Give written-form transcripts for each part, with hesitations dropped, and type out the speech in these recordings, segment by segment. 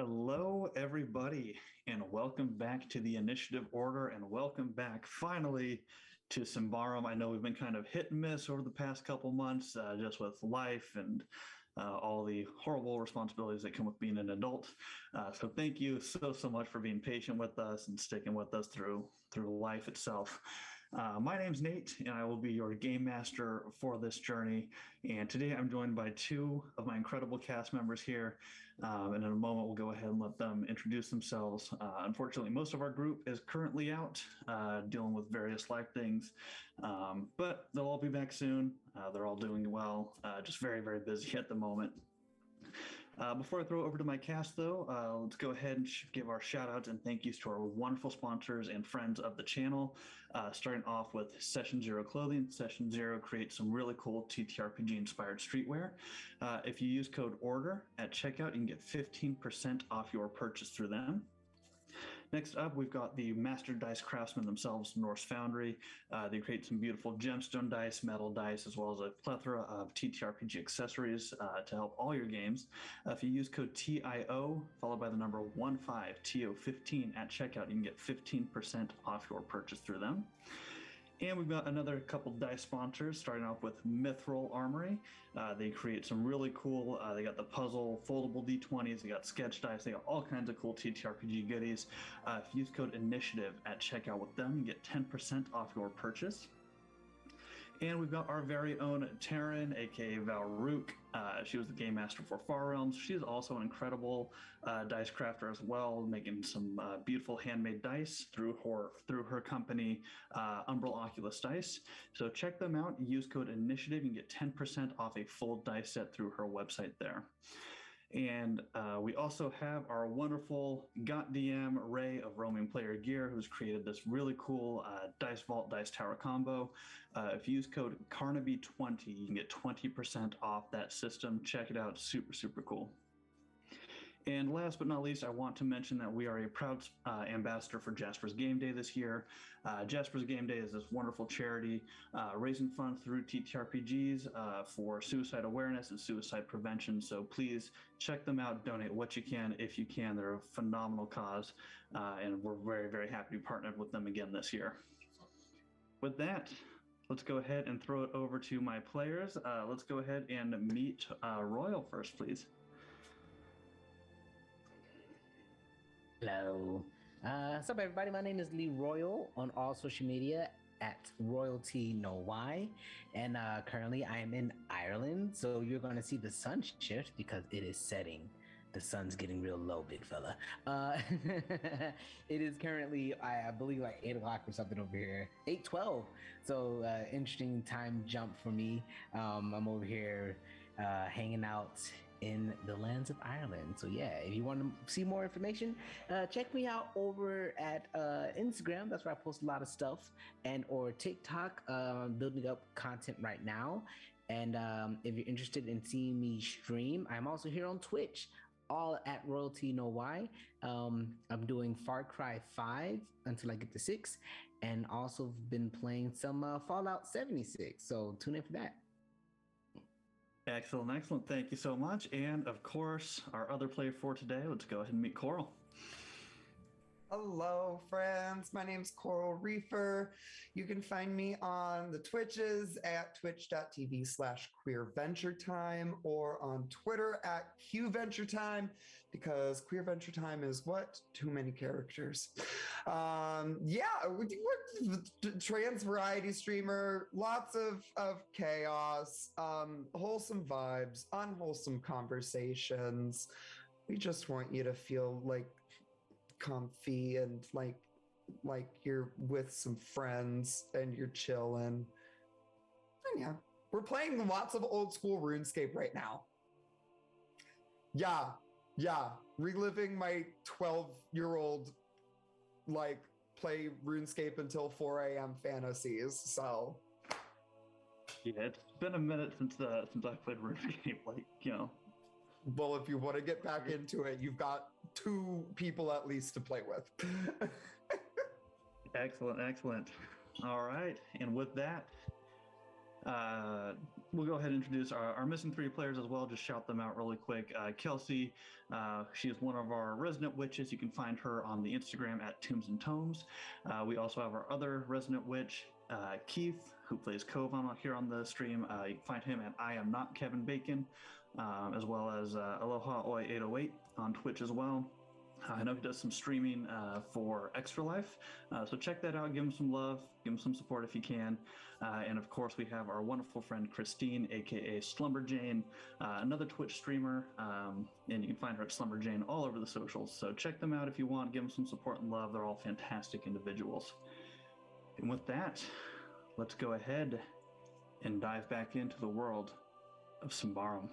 Hello, everybody, and welcome back to the Initiative Order, and welcome back finally to Symbaroum. I know we've been kind of hit and miss over the past couple months, just with life and all the horrible responsibilities that come with being an adult. So thank you so much for being patient with us and sticking with us through life itself. My name's Nate, and I will be your game master for this journey. And today I'm joined by two of my incredible cast members here. And in a moment, we'll go ahead and let them introduce themselves. Unfortunately, most of our group is currently out dealing with various life things, but they'll all be back soon. They're all doing well, just very busy at the moment. Before I throw it over to my cast, though, let's go ahead and give our shout outs and thank yous to our wonderful sponsors and friends of the channel. Starting off with Session Zero Clothing. Session Zero creates some really cool TTRPG inspired streetwear. If you use code ORDER at checkout, you can get 15% off your purchase through them. Next up, we've got the master dice craftsmen themselves, Norse Foundry. They create some beautiful gemstone dice, metal dice, as well as a plethora of TTRPG accessories to help all your games. If you use code TIO, followed by the number 15, TO15 at checkout, you can get 15% off your purchase through them. And we've got another couple dice sponsors, starting off with Mithril Armory. They create some really cool, they got the puzzle, foldable D20s, they got sketch dice, they got all kinds of cool TTRPG goodies. If you use code INITIATIVE at checkout with them, you get 10% off your purchase. And we've got our very own Taryn, aka Valrook. She was the game master for Far Realms. She's also an incredible dice crafter as well, making some beautiful handmade dice through her company, Umbral Oculus Dice. So check them out. Use code INITIATIVE. You can get 10% off a full dice set through her website there. And we also have our wonderful GotDM Ray of Roaming Player Gear, who's created this really cool Dice Vault Dice Tower combo. If you use code Carnaby20, you can get 20% off that system. Check it out. Super cool. And last but not least, I want to mention that we are a proud ambassador for Jaspers Game Day this year. Jaspers Game Day is this wonderful charity raising funds through TTRPGs for suicide awareness and suicide prevention. So please check them out, donate what you can if you can. They're a phenomenal cause, and we're very happy to be partnered with them again this year. With that, let's go ahead and throw it over to my players. Let's go ahead and meet Royal first, please. Hello. What's up, everybody? My name is Lee Royal on all social media at RoyaltyNoY, and currently I am in Ireland, so you're going to see the sun shift because it is setting. The sun's getting real low, big fella. It is currently, I believe, like 8 o'clock or something over here. 8:12. So interesting time jump for me. I'm over here hanging out in the lands of Ireland. So yeah, if you want to see more information, check me out over at Instagram. That's where I post a lot of stuff, and or TikTok. Building up content right now. And if you're interested in seeing me stream, I'm also here on Twitch, all at RoyaltyNoY. I'm doing Far Cry 5 until I get to 6, and also been playing some Fallout 76. So tune in for that. Excellent. Thank you so much. And of course, our other player for today, let's go ahead and meet Coral. Hello, friends. My name's Coral Reefer. You can find me on the Twitches at twitch.tv/queerventuretime or on Twitter at QVenturetime, because Queer Venture Time is what? Too many characters. We're trans variety streamer, lots of chaos, wholesome vibes, unwholesome conversations. We just want you to feel like comfy and like you're with some friends and you're chilling. And yeah, we're playing lots of old school RuneScape right now. Yeah, reliving my 12-year-old like play RuneScape until 4 a.m. fantasies. So yeah, it's been a minute since I played RuneScape. Like, you know. Well, if you want to get back into it, you've got 2 people at least to play with. Excellent. All right. And with that, We'll go ahead and introduce our missing 3 players as well. Just shout them out really quick. Kelsey, she is one of our resident witches. You can find her on the Instagram at Tombs and Tomes. We also have our other resident witch, Keith, who plays Kovaan here on the stream. You can find him at I Am Not Kevin Bacon, as well as Aloha Oi 808 on Twitch as well. I know he does some streaming for Extra Life, so check that out. Give him some love, give him some support if you can. And of course, we have our wonderful friend Christine, aka Slumberjane, another Twitch streamer, and you can find her at Slumberjane all over the socials. So check them out if you want. Give them some support and love. They're all fantastic individuals. And with that, let's go ahead and dive back into the world of Symbaroum.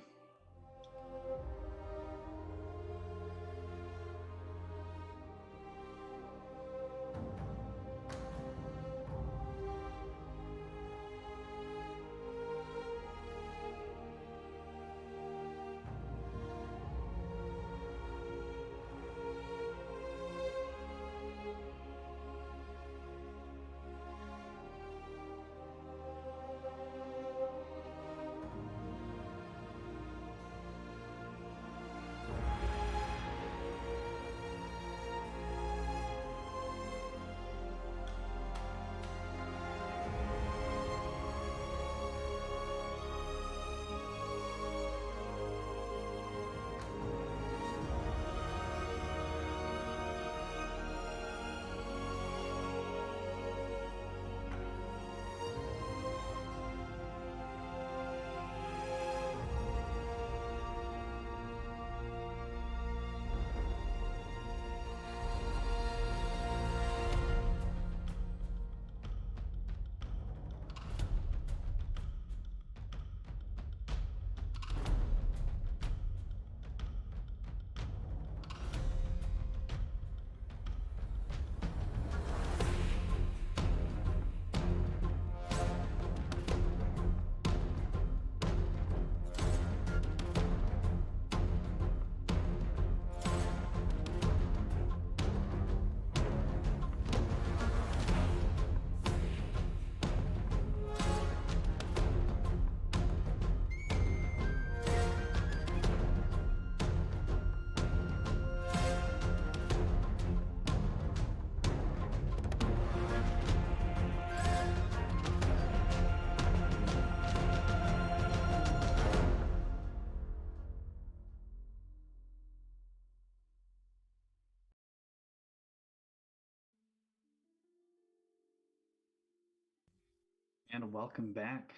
And welcome back.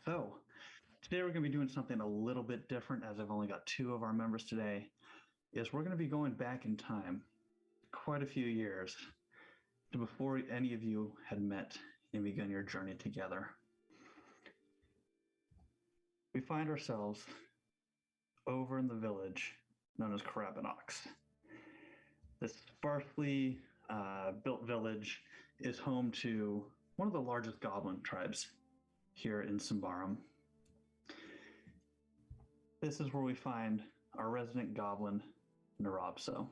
So, today we're going to be doing something a little bit different, as I've only got 2 of our members today, is we're going to be going back in time quite a few years to before any of you had met and begun your journey together. We find ourselves over in the village known as Carabinox. This sparsely built village is home to one of the largest goblin tribes here in Symbaroum. This is where we find our resident goblin, Nrobso.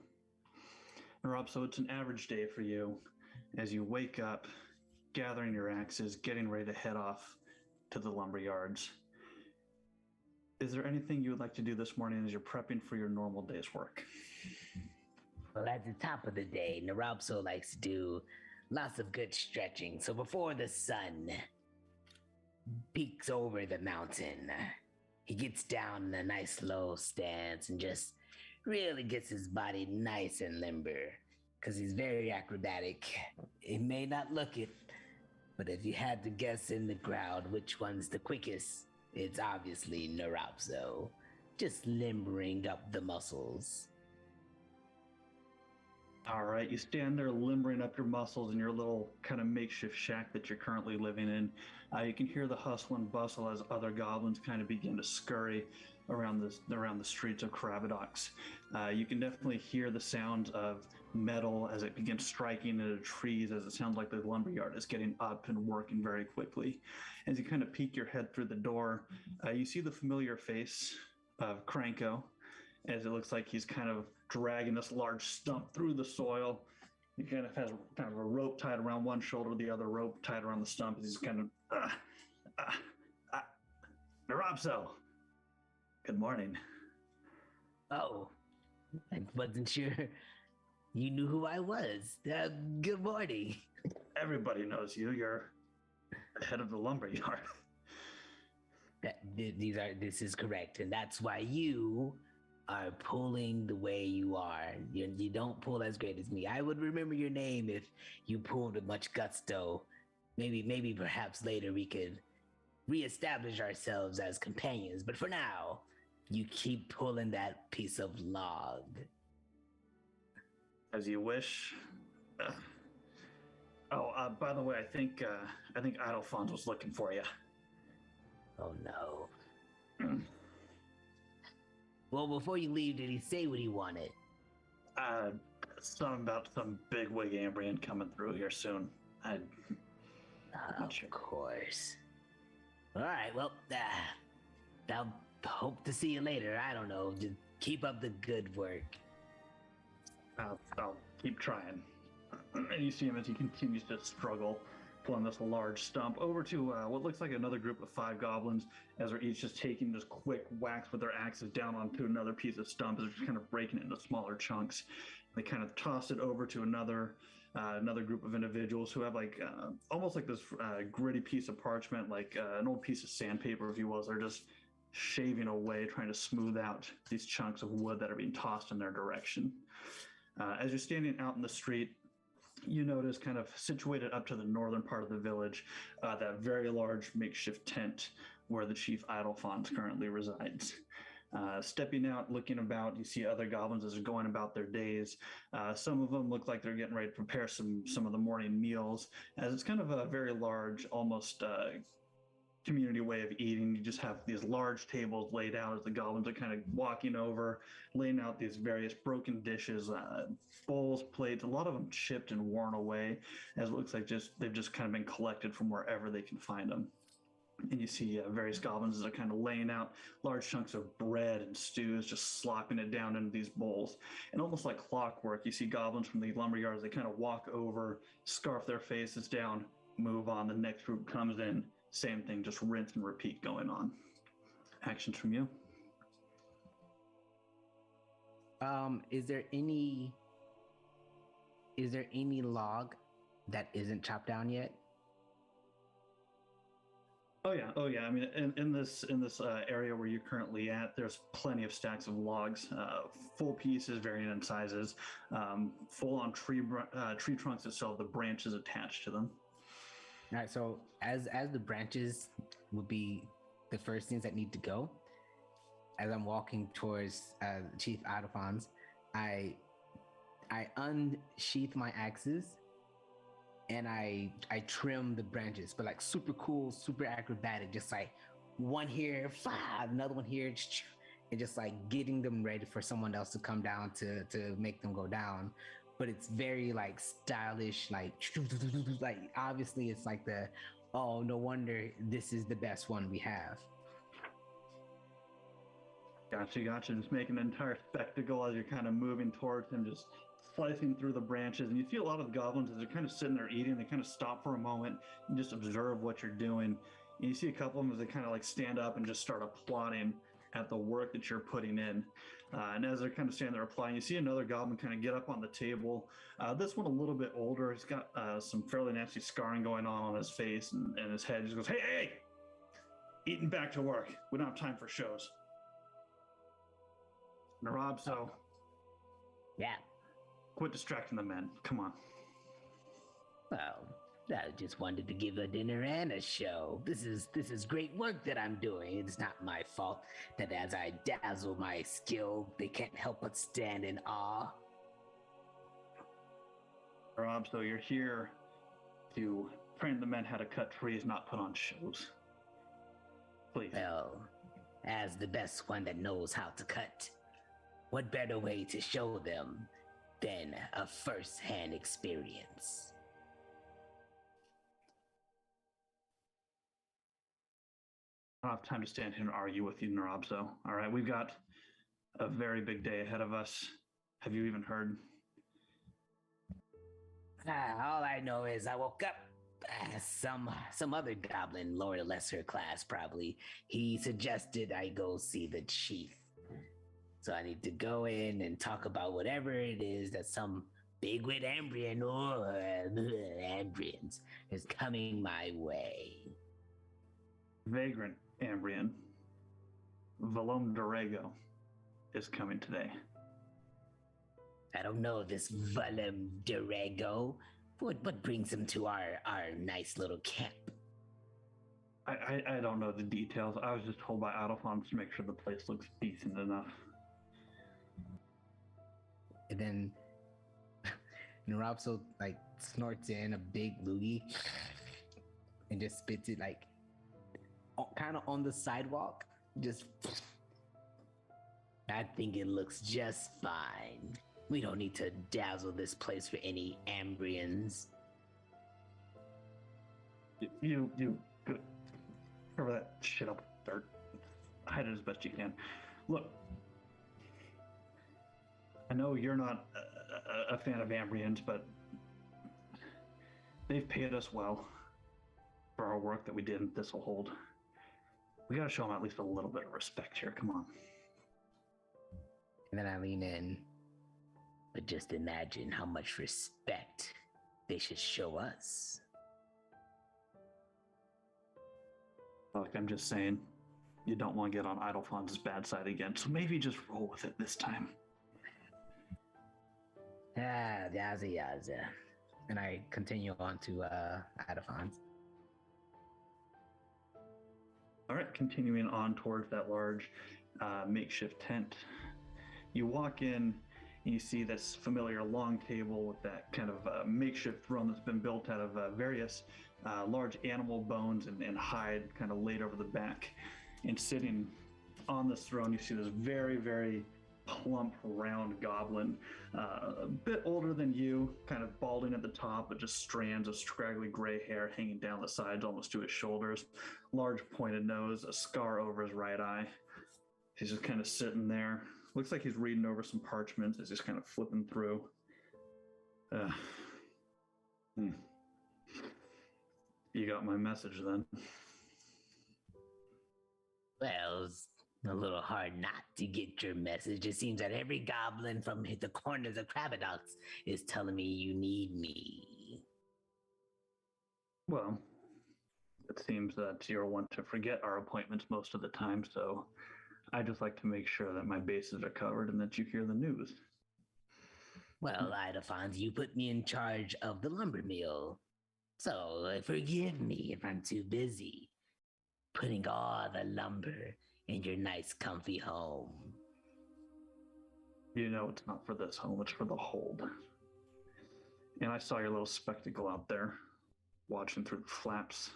Nrobso, it's an average day for you as you wake up, gathering your axes, getting ready to head off to the lumber yards. Is there anything you would like to do this morning as you're prepping for your normal day's work? Well, at the top of the day, Nrobso likes to do lots of good stretching. So before the sun peeks over the mountain, he gets down in a nice low stance and just really gets his body nice and limber because he's very acrobatic. It may not look it, but if you had to guess in the crowd which one's the quickest, it's obviously Nrobso, just limbering up the muscles. All right, you stand there limbering up your muscles in your little kind of makeshift shack that you're currently living in. You can hear the hustle and bustle as other goblins kind of begin to scurry around the streets of Carabinox. You can definitely hear the sound of metal as it begins striking into trees, as it sounds like the lumberyard is getting up and working very quickly. As you kind of peek your head through the door, you see the familiar face of Cranko, as it looks like he's kind of dragging this large stump through the soil. He kind of has a rope tied around one shoulder, the other rope tied around the stump. He's kind of Nrobso, good morning. Oh, I wasn't sure you knew who I was. Good morning. Everybody knows you. You're the head of the lumber yard. This is correct, and that's why you are pulling the way you are. You don't pull as great as me. I would remember your name if you pulled with much gusto. Maybe perhaps later we could reestablish ourselves as companions, but for now, you keep pulling that piece of log. As you wish. By the way, I think Idlefonz was looking for you. Oh no. Well, before you leave, did he say what he wanted? Something about some bigwig Ambrian coming through here soon. I'm not sure. Of course. All right, well, I'll hope to see you later. I don't know. Just keep up the good work. I'll keep trying. And you see him as he continues to struggle, pulling this large stump over to what looks like another group of 5 goblins, as they're each just taking this quick whacks with their axes down onto another piece of stump, as they're just kind of breaking it into smaller chunks. They kind of toss it over to another group of individuals who have almost like this gritty piece of parchment, like an old piece of sandpaper, if you will. They're just shaving away, trying to smooth out these chunks of wood that are being tossed in their direction. As you're standing out in the street, you notice, kind of situated up to the northern part of the village, that very large makeshift tent where the chief Idlefonz currently resides. Stepping out, looking about, you see other goblins as they're going about their days. Some of them look like they're getting ready to prepare some of the morning meals, as it's kind of a very large, almost community way of eating. You just have these large tables laid out as the goblins are kind of walking over, laying out these various broken dishes, bowls, plates, a lot of them chipped and worn away, as it looks like they've just kind of been collected from wherever they can find them. And you see various goblins as they're kind of laying out large chunks of bread and stews, just slopping it down into these bowls. And almost like clockwork, you see goblins from the lumber yards, they kind of walk over, scarf their faces down, move on. The next group comes in, same thing, just rinse and repeat going on. Actions from you? Is there any log that isn't chopped down yet? Oh yeah. I mean, in this area where you're currently at, there's plenty of stacks of logs, full pieces, varying in sizes, full on tree trunks that still have the branches attached to them. All right, so as the branches would be the first things that need to go, as I'm walking towards Chief Idlefonz, I unsheath my axes and I trim the branches, but like super cool, super acrobatic, just like one here, another one here, and just like getting them ready for someone else to come down to make them go down. But it's very like stylish, like obviously it's like oh, no wonder this is the best one we have. Gotcha. Just making an entire spectacle as you're kind of moving towards him, just slicing through the branches. And you see a lot of the goblins as they're kind of sitting there eating, they kind of stop for a moment and just observe what you're doing. And you see a couple of them as they kind of like stand up and just start applauding at the work that you're putting in. And as they're kind of standing there applying, you see another goblin kind of get up on the table. This one a little bit older. He's got some fairly nasty scarring going on his face and his head. He just goes, hey, eating back to work. We don't have time for shows. Nrobso. Yeah. Quit distracting the men. Come on. Well, I just wanted to give a dinner and a show. This is great work that I'm doing. It's not my fault that as I dazzle my skill, they can't help but stand in awe. Nrobso, you're here to train the men how to cut trees, not put on shows. Please. Well, as the best one that knows how to cut, what better way to show them than a first-hand experience? I don't have time to stand here and argue with you, Nrobso. All right, we've got a very big day ahead of us. Have you even heard? All I know is I woke up Some other goblin, lower lesser class, probably. He suggested I go see the chief. So I need to go in and talk about whatever it is that some bigwit Ambrian or Ambrians is coming my way. Vagrant Ambrian, Valom Dorego, is coming today. I don't know this Valem Dorego. What brings him to our nice little camp? I don't know the details. I was just told by Adolphons to make sure the place looks decent enough. And then Nrobso like snorts in a big loogie and just spits it like kind of on the sidewalk. Just, I think it looks just fine. We don't need to dazzle this place for any Ambrians. You good. Cover that shit up with dirt. Hide it as best you can. Look, I know you're not a fan of Ambrians, but they've paid us well for our work that we did in Thistlehold. We gotta show them at least a little bit of respect here. Come on. And then I lean in. But just imagine how much respect they should show us. Look, I'm just saying, you don't want to get on Idlefon's bad side again, so maybe just roll with it this time. Yaza. And I continue on to Idlefon's. All right, continuing on towards that large makeshift tent. You walk in, and you see this familiar long table with that kind of makeshift throne that's been built out of various large animal bones and hide kind of laid over the back. And sitting on this throne, you see this very, very plump, round goblin, a bit older than you, kind of balding at the top, but just strands of scraggly gray hair hanging down the sides almost to his shoulders, large pointed nose, a scar over his right eye. He's just kind of sitting there. Looks like he's reading over some parchments as he's kind of flipping through. You got my message then. Well, it's a little hard not to get your message. It seems that every goblin from the corners of Carabinox is telling me you need me. Well, it seems that you're one to forget our appointments most of the time, so I just like to make sure that my bases are covered and that you hear the news. Well, Idlefon's, you put me in charge of the lumber mill. So forgive me if I'm too busy putting all the lumber in your nice comfy home. You know it's not for this home, it's for the hold. And I saw your little spectacle out there, watching through the flaps.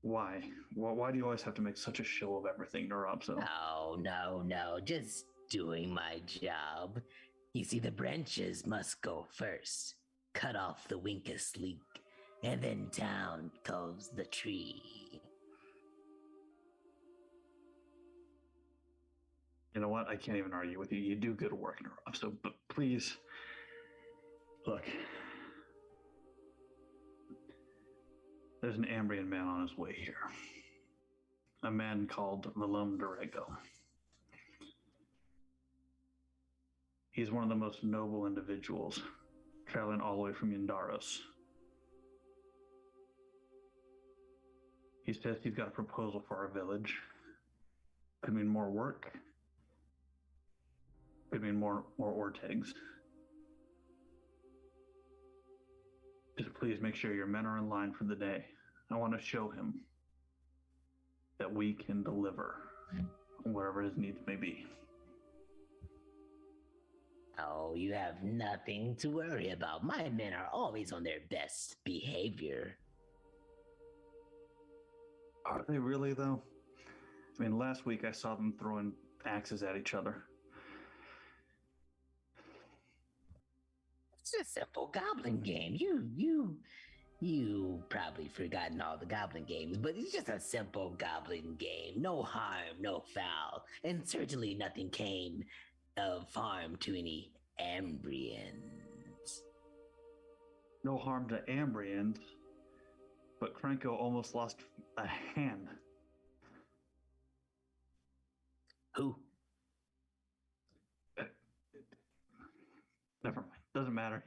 Why? Why do you always have to make such a show of everything, Nrobso? No. Just doing my job. You see, the branches must go first. Cut off the winkus leak, and then down goes the tree. You know what? I can't even argue with you. You do good work, Nrobso, but please, look. There's an Ambrian man on his way here. A man called Valom Dorego. He's one of the most noble individuals, traveling all the way from Gendaros. He says he's got a proposal for our village. Could mean more work. Could mean more Ortegs. Just please make sure your men are in line for the day. I want to show him that we can deliver wherever his needs may be. Oh, you have nothing to worry about. My men are always on their best behavior. Are they really, though? I mean, last week I saw them throwing axes at each other. It's a simple goblin game. You probably forgotten all the goblin games, but it's just a simple goblin game. No harm, no foul, and certainly nothing came of harm to any Ambrians. No harm to Ambrians, but Krenko almost lost a hand. Who? Never mind. Doesn't matter.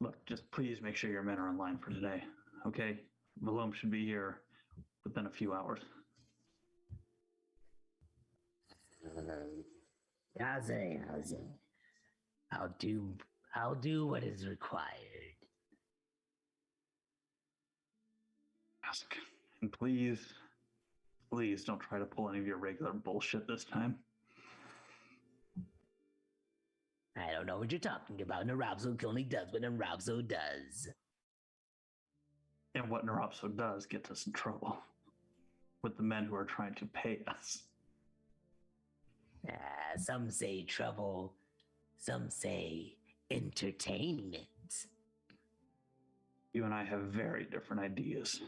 Look, just please make sure your men are in line for today. Okay? Valom should be here within a few hours. Haze. I'll do what is required. Ask. And please don't try to pull any of your regular bullshit this time. I don't know what you're talking about. Nrobso only does what Nrobso does. And what Nrobso does gets us in trouble with the men who are trying to pay us. Some say trouble, some say entertainment. You and I have very different ideas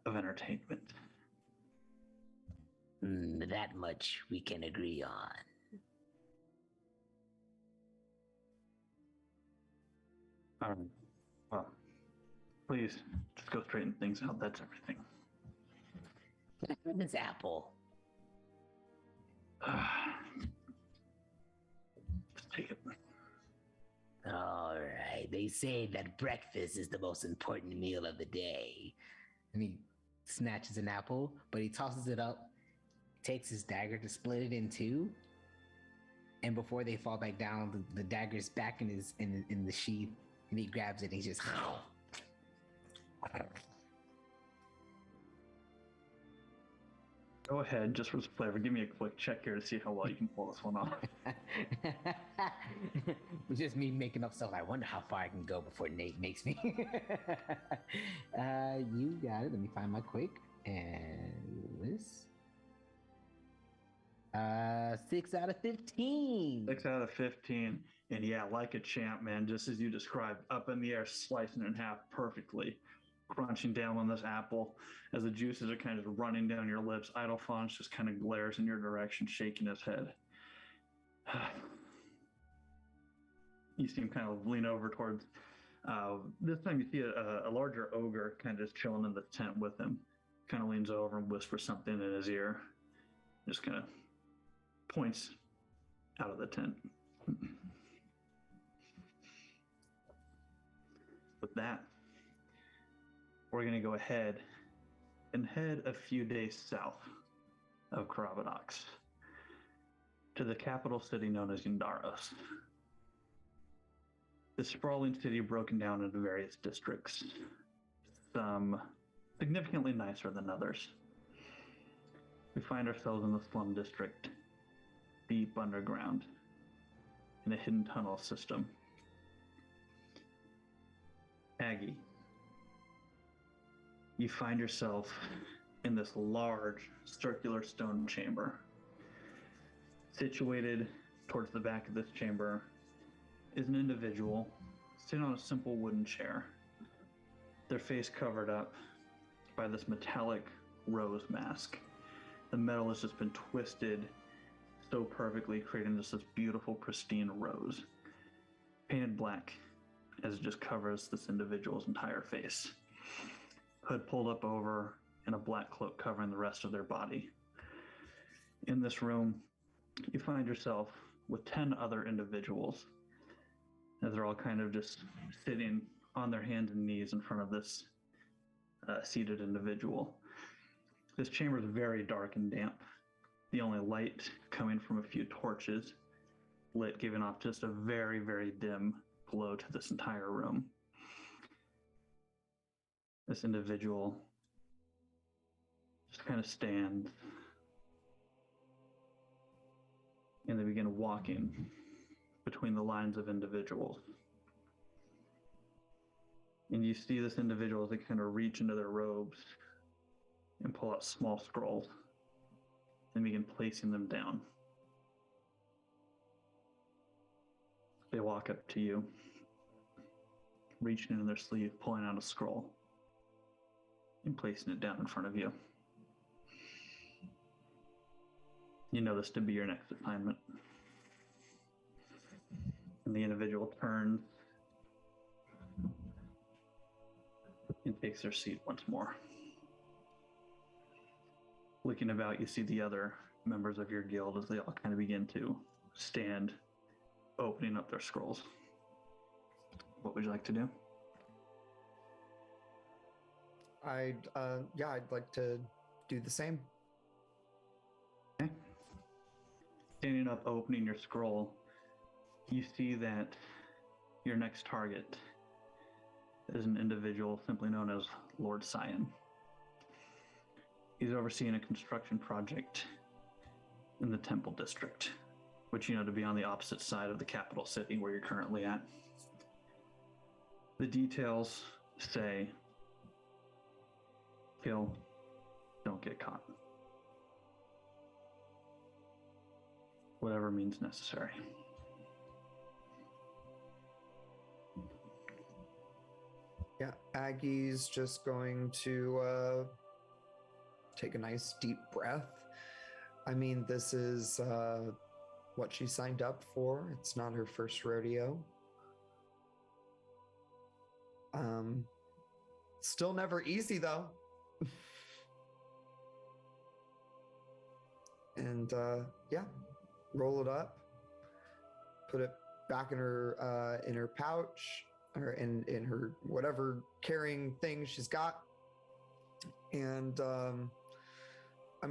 of entertainment. That much we can agree on. All right. Well, please, just go straighten things out. That's everything. This apple. Just take it. All right. They say that breakfast is the most important meal of the day. And he snatches an apple, but he tosses it up, takes his dagger to split it in two. And before they fall back down, the dagger's back in the sheath, and he grabs it and he just Go ahead, just for some flavor. Give me a quick check here to see how well you can pull this one off. It's just me making up stuff. I wonder how far I can go before Nate makes me. You got it. Let me find my quick. And this. 6 out of 15. 6 out of 15. And yeah, like a champ, man, just as you described, up in the air, slicing it in half perfectly, crunching down on this apple. As the juices are kind of running down your lips, Idlefon's just kind of glares in your direction, shaking his head. You see him kind of lean over towards, this time you see a larger ogre kind of just chilling in the tent with him. Kind of leans over and whispers something in his ear. Just kind of points out of the tent. With that, we're going to go ahead and head a few days south of Carabinox to the capital city known as Gendaros. This sprawling city broken down into various districts, some significantly nicer than others. We find ourselves in the Slum District, deep underground, in a hidden tunnel system. Aggie, you find yourself in this large circular stone chamber. Situated towards the back of this chamber is an individual sitting on a simple wooden chair, their face covered up by this metallic rose mask. The metal has just been twisted so perfectly, creating this beautiful, pristine rose, painted black as it just covers this individual's entire face. Hood pulled up over and a black cloak covering the rest of their body. In this room, you find yourself with 10 other individuals as they're all kind of just sitting on their hands and knees in front of this seated individual. This chamber is very dark and damp. The only light coming from a few torches lit, giving off just a very, very dim glow to this entire room. This individual just kind of stands and they begin walking between the lines of individuals. And you see this individual as they kind of reach into their robes and pull out small scrolls and begin placing them down. They walk up to you, reaching into their sleeve, pulling out a scroll, and placing it down in front of you. You know this to be your next assignment. And the individual turns and takes their seat once more. Looking about, you see the other members of your guild as they all kind of begin to stand, opening up their scrolls. What would you like to do? I'd like to do the same. Okay. Standing up, opening your scroll, you see that your next target is an individual simply known as Lord Cyan. He's overseeing a construction project in the Temple District, which you know to be on the opposite side of the capital city where you're currently at. The details say, kill, don't get caught. Whatever means necessary. Yeah, Aggie's just going to take a nice deep breath. I mean, this is what she signed up for. It's not her first rodeo. Still never easy though. And yeah, roll it up, put it back in her pouch or in her whatever carrying thing she's got. And I'm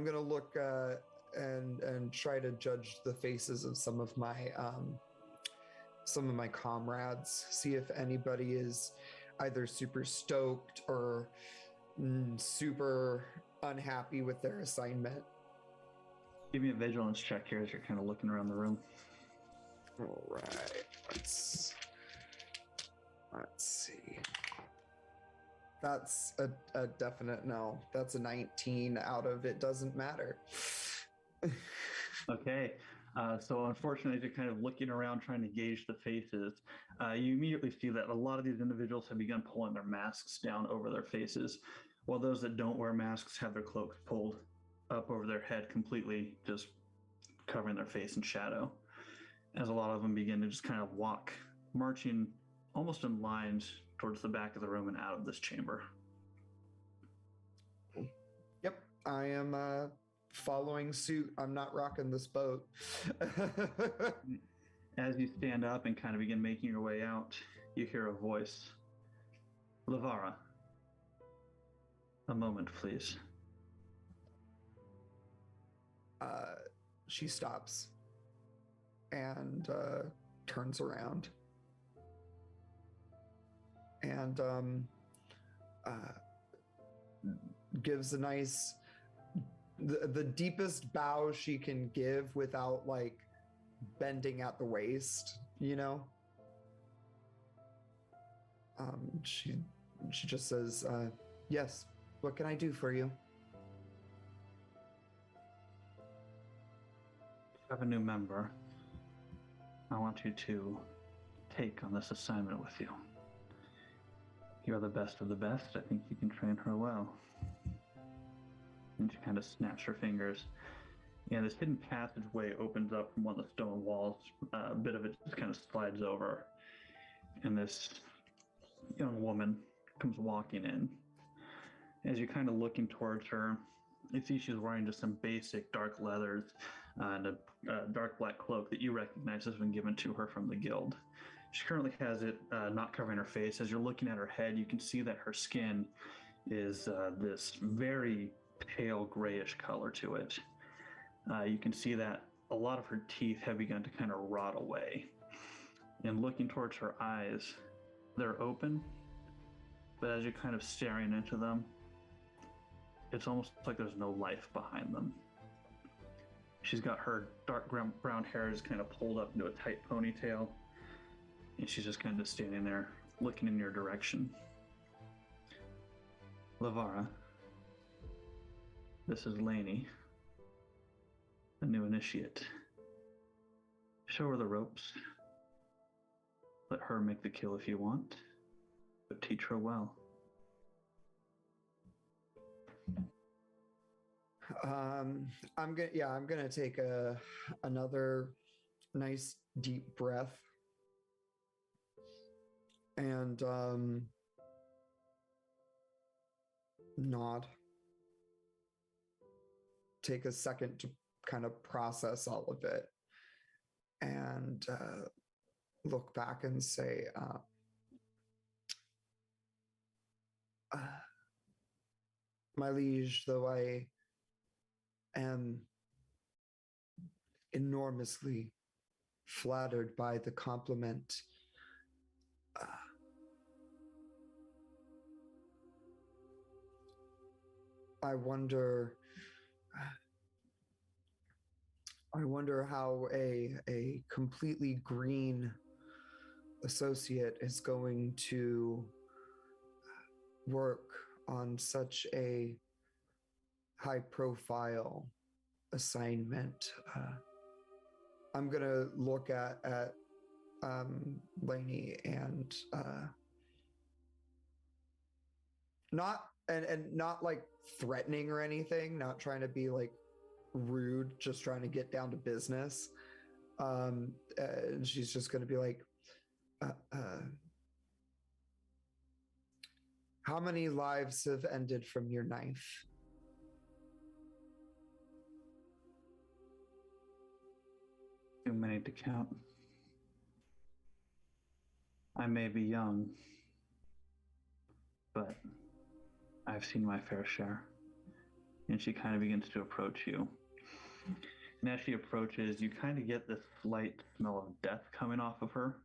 gonna look and try to judge the faces of some of my comrades, see if anybody is either super stoked or super unhappy with their assignment. Give me a vigilance check here as you're kind of looking around the room. All right, let's see. That's a definite no. That's a 19 out of it doesn't matter. Okay, so unfortunately, you're kind of looking around trying to gauge the faces. You immediately see that a lot of these individuals have begun pulling their masks down over their faces, while those that don't wear masks have their cloaks pulled up over their head completely, just covering their face in shadow, as a lot of them begin to just kind of walk, marching almost in lines towards the back of the room and out of this chamber. Yep, I am following suit. I'm not rocking this boat. As you stand up and kind of begin making your way out, you hear a voice. Lavara, a moment, please. She stops and turns around and gives a nice, the deepest bow she can give without like bending at the waist, you know. She just says, yes, what can I do for you? I have a new member. I want you to take on this assignment with you. You're the best of the best. I think you can train her well. And she kind of snaps her fingers. And this hidden passageway opens up from one of the stone walls. A bit of it just kind of slides over. And this young woman comes walking in. As you're kind of looking towards her, you see she's wearing just some basic dark leathers and a dark black cloak that you recognize has been given to her from the guild. She currently has it not covering her face. As you're looking at her head, you can see that her skin is this very pale grayish color to it. You can see that a lot of her teeth have begun to kind of rot away. And looking towards her eyes, they're open, but as you're kind of staring into them, it's almost like there's no life behind them. She's got her dark brown hair just kind of pulled up into a tight ponytail, and she's just kind of standing there looking in your direction. Lavara, this is Lainey, the new initiate. Show her the ropes. Let her make the kill if you want, but teach her well. I'm gonna take another nice deep breath, and nod. Take a second to kind of process all of it and look back and say, my liege, though I am enormously flattered by the compliment, I wonder how a completely green associate is going to work on such a high profile assignment. I'm gonna look at Lainey and not like threatening or anything, not trying to be like rude, just trying to get down to business. And she's just gonna be like, how many lives have ended from your knife? Too many to count. I may be young, but I've seen my fair share. And she kind of begins to approach you. And as she approaches, you kind of get this slight smell of death coming off of her.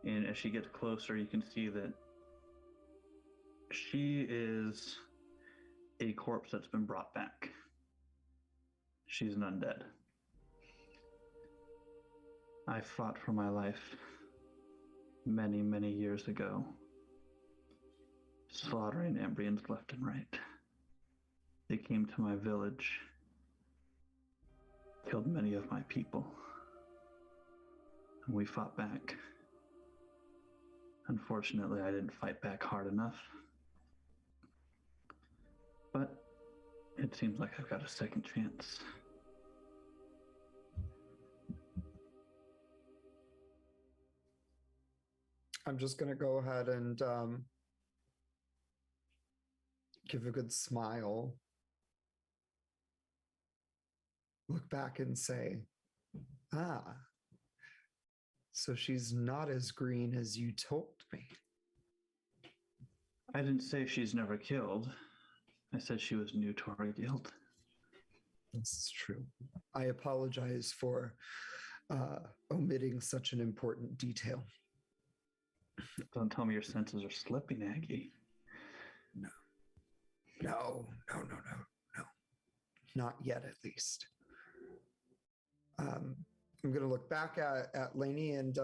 And as she gets closer, you can see that she is a corpse that's been brought back. She's an undead. I fought for my life many, many years ago, slaughtering Ambrians left and right. They came to my village, killed many of my people, and we fought back. Unfortunately, I didn't fight back hard enough. But it seems like I've got a second chance. I'm just going to go ahead and give a good smile. Look back and say, so she's not as green as you told me. I didn't say she's never killed. I said she was new to our guild. This is true. I apologize for omitting such an important detail. Don't tell me your senses are slipping, Aggie. No. Not yet, at least. I'm going to look back at Lainey and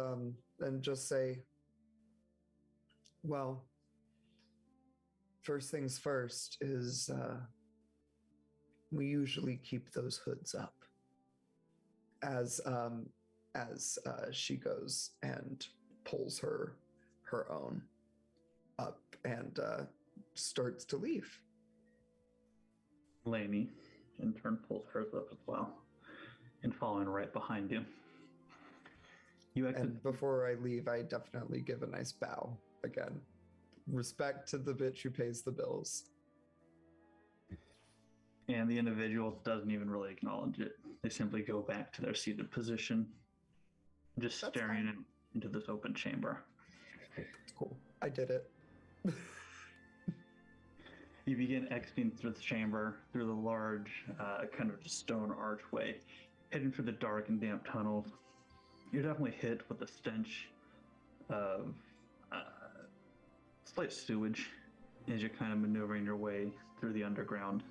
just say, well, first things first is we usually keep those hoods up as she goes and pulls her own up and starts to leave. Lainey, in turn, pulls hers up as well, and following right behind you. And before I leave, I definitely give a nice bow again. Respect to the bitch who pays the bills. And the individual doesn't even really acknowledge it. They simply go back to their seated position, just staring into this open chamber. Cool. I did it. You begin exiting through the chamber, through the large kind of stone archway, heading through the dark and damp tunnels. You're definitely hit with the stench of slight sewage as you're kind of maneuvering your way through the underground.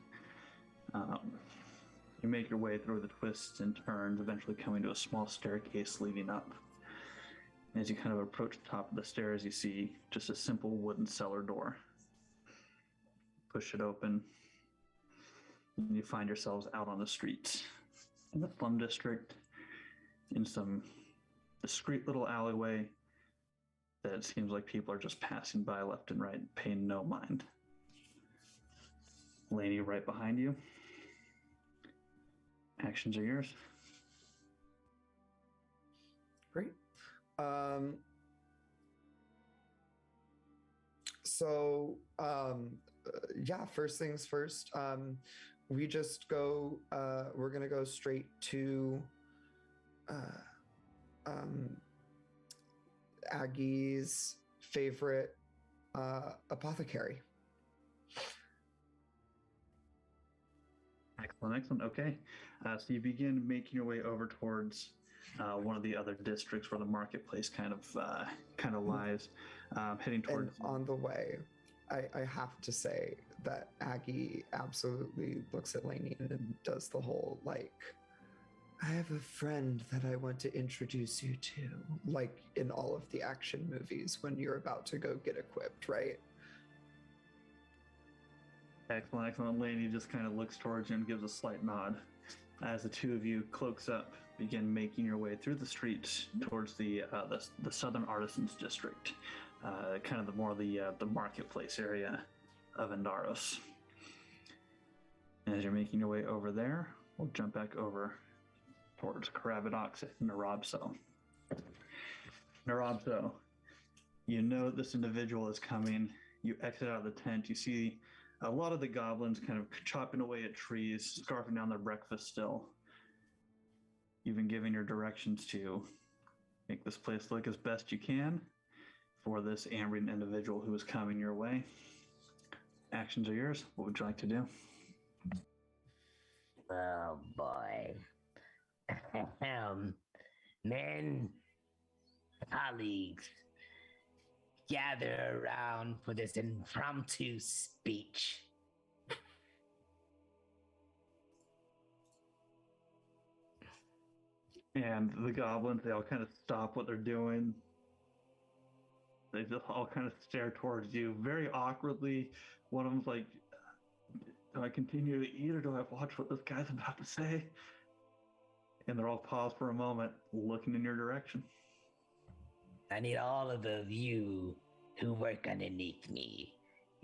You make your way through the twists and turns, eventually coming to a small staircase leading up. As you kind of approach the top of the stairs, you see just a simple wooden cellar door. Push it open, and you find yourselves out on the streets in the Slum District, in some discreet little alleyway that it seems like people are just passing by left and right, paying no mind. Lainey right behind you. Actions are yours. Great. So yeah, first things first. We just go. We're gonna go straight to Aggie's favorite apothecary. Excellent. Okay. So you begin making your way over towards one of the other districts where the marketplace kind of lies, heading towards. And on the way, I have to say that Aggie absolutely looks at Lainey and does the whole, like, I have a friend that I want to introduce you to, like in all of the action movies when you're about to go get equipped, right? Excellent. Lady just kind of looks towards you and gives a slight nod as the two of you, cloaks up, begin making your way through the streets towards the Southern Artisans District, kind of the marketplace area of Gendaros. As you're making your way over there, we'll jump back over towards Carabinox and Nrobso. Nrobso, you know this individual is coming. You exit out of the tent. You see a lot of the goblins kind of chopping away at trees, scarfing down their breakfast still. You've been given your directions to make this place look as best you can for this Ambrian individual who is coming your way. Actions are yours. What would you like to do? Oh boy. Men, colleagues, gather around for this impromptu speech. And the goblins, they all kind of stop what they're doing. They just all kind of stare towards you very awkwardly. One of them's like, do I continue to eat or do I watch what this guy's about to say? And they're all paused for a moment, looking in your direction. I need all of you who work underneath me.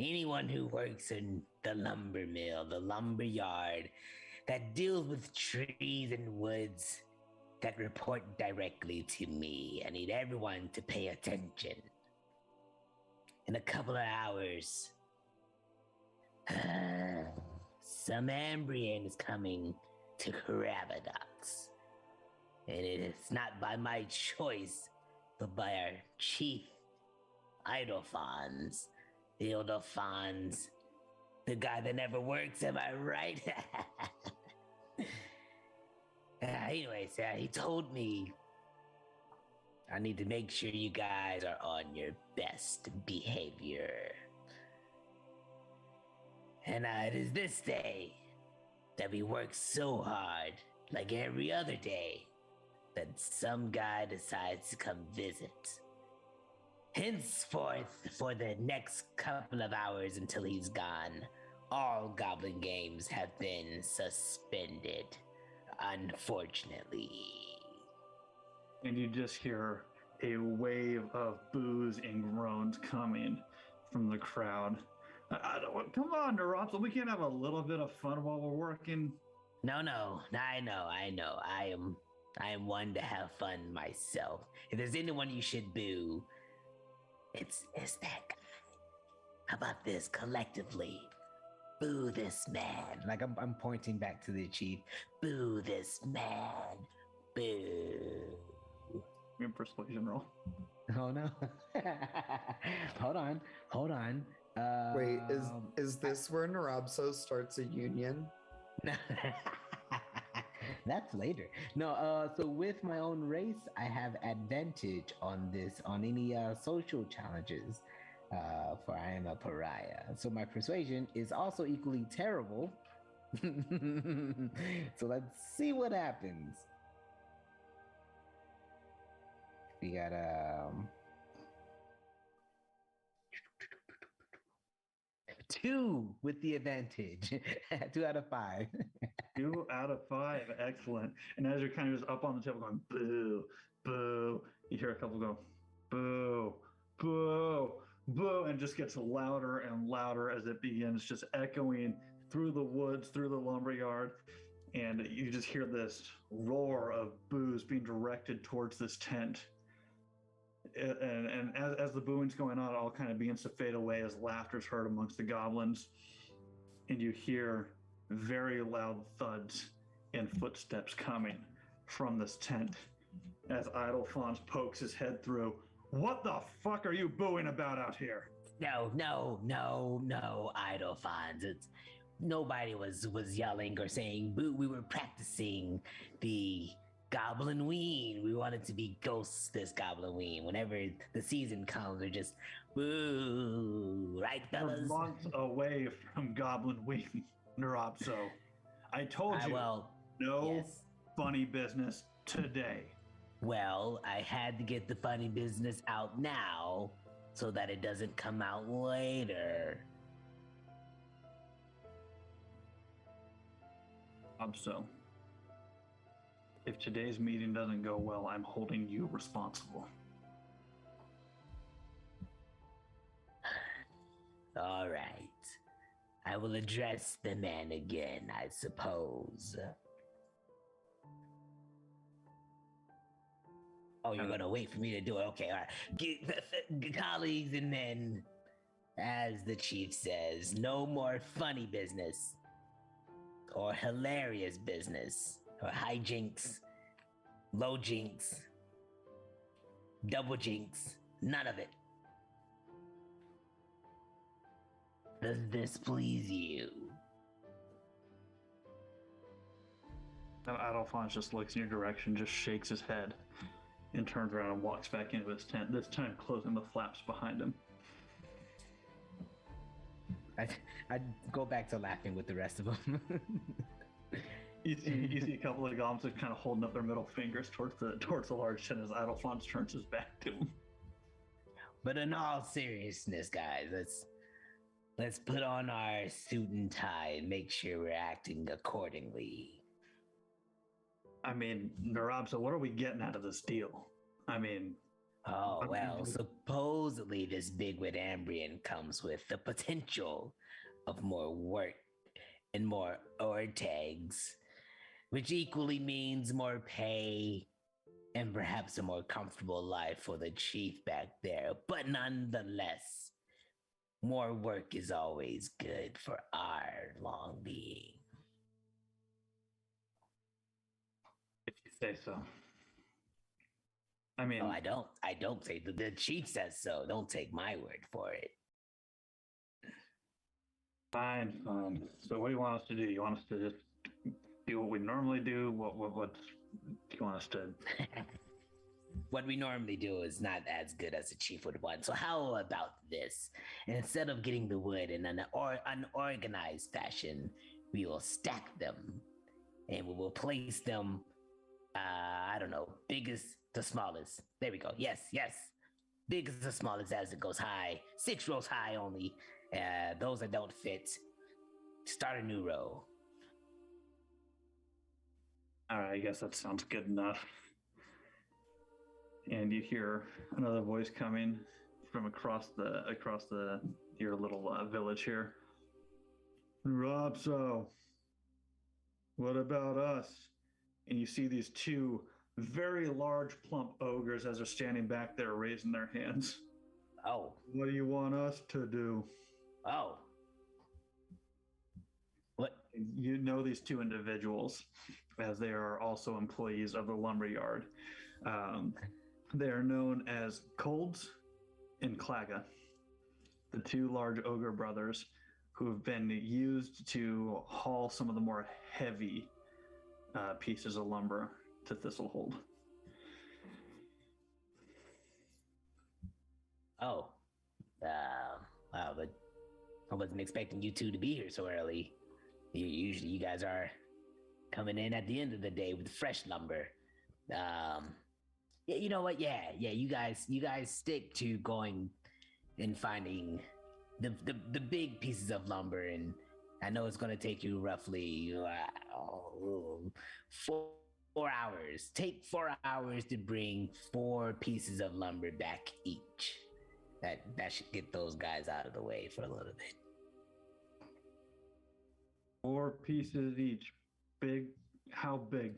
Anyone who works in the lumber mill, the lumber yard, that deals with trees and woods, that report directly to me. I need everyone to pay attention. In a couple of hours, some Ambrian is coming to Carabinox. And it is not by my choice, but by our chief, Idolfons. The Idolfons, the guy that never works, am I right? Anyways, he told me I need to make sure you guys are on your best behavior. And it is this day that we work so hard, like every other day, that some guy decides to come visit. Henceforth, for the next couple of hours until he's gone, all Goblin games have been suspended, unfortunately. And you just hear a wave of boos and groans coming from the crowd. I don't. Come on, Nrobso, we can't have a little bit of fun while we're working. No, I know. I am one to have fun myself. If there's anyone you should boo, it's that guy. How about this collectively? Boo this man. Like I'm pointing back to the chief. Boo this man. Boo. Your persuasion roll. Oh no. Hold on. Wait, is this where Nrobso starts a union? That's later. No, so with my own race, I have advantage on any social challenges, for I am a pariah. So my persuasion is also equally terrible. So let's see what happens. We got 2 with the advantage. 2 out of 5. 2 out of 5, excellent. And as you're kind of just up on the table going, boo, boo, you hear a couple go, boo, boo, boo, and it just gets louder and louder as it begins just echoing through the woods, through the lumberyard. And you just hear this roar of boos being directed towards this tent. And as the booing's going on, it all kind of begins to fade away as laughter's heard amongst the goblins, and you hear very loud thuds and footsteps coming from this tent as Idlefonz pokes his head through. What the fuck are you booing about out here? No, Idlefonz. It's nobody was yelling or saying boo. We were practicing the Goblin Ween. We wanted to be ghosts this Goblin Ween. Whenever the season comes, we're just boo, right, fellas? We're months away from Goblin Ween, Nrobso. I told you, Yes. funny business today. Well, I had to get the funny business out now so that it doesn't come out later. So, if today's meeting doesn't go well, I'm holding you responsible. All right. I will address the man again, I suppose. Oh, you're gonna wait for me to do it? Okay, all right. Colleagues, and then, as the chief says, no more funny business, or hilarious business, or hijinks, low jinks, double jinks, none of it. Does this please you? Adolphonse just looks in your direction, just shakes his head, and turns around and walks back into his tent, this time closing the flaps behind him. I'd go back to laughing with the rest of them. You see a couple of goblins just kind of holding up their middle fingers towards the large tent as Adolphonse turns his back to him. But in all seriousness, guys, let's put on our suit and tie and make sure we're acting accordingly. I mean, Nrobso, what are we getting out of this deal? I mean... Oh, well, supposedly this bigwit Ambrian comes with the potential of more work and more tags, which equally means more pay and perhaps a more comfortable life for the chief back there. But nonetheless, more work is always good for our long being. If you say so. I mean... Oh, I don't say the chief says so. Don't take my word for it. Fine. So what do you want us to do? You want us to just do what we normally do? What do you want us to... What we normally do is not as good as the chief would want. So how about this? Instead of getting the wood in an unorganized fashion, we will stack them and we will place them, I don't know, biggest to smallest. There we go. Yes. Biggest to smallest as it goes high. 6 rows high only. Those that don't fit, start a new row. All right, I guess that sounds good enough. And you hear another voice coming from across your little village here. Nrobso, what about us? And you see these 2 very large, plump ogres as they're standing back there, raising their hands. Oh. What do you want us to do? Oh. What? You know these 2 individuals, as they are also employees of the lumberyard. They are known as Colds and Claga, the 2 large ogre brothers who have been used to haul some of the more heavy pieces of lumber to Thistlehold. Oh. Wow, but I wasn't expecting you 2 to be here so early. Usually you guys are coming in at the end of the day with fresh lumber. Yeah, you know what? Yeah. You guys stick to going and finding the big pieces of lumber, and I know it's going to take you roughly 4 hours. Take 4 hours to bring 4 pieces of lumber back each. That should get those guys out of the way for a little bit. 4 pieces each. Big? How big?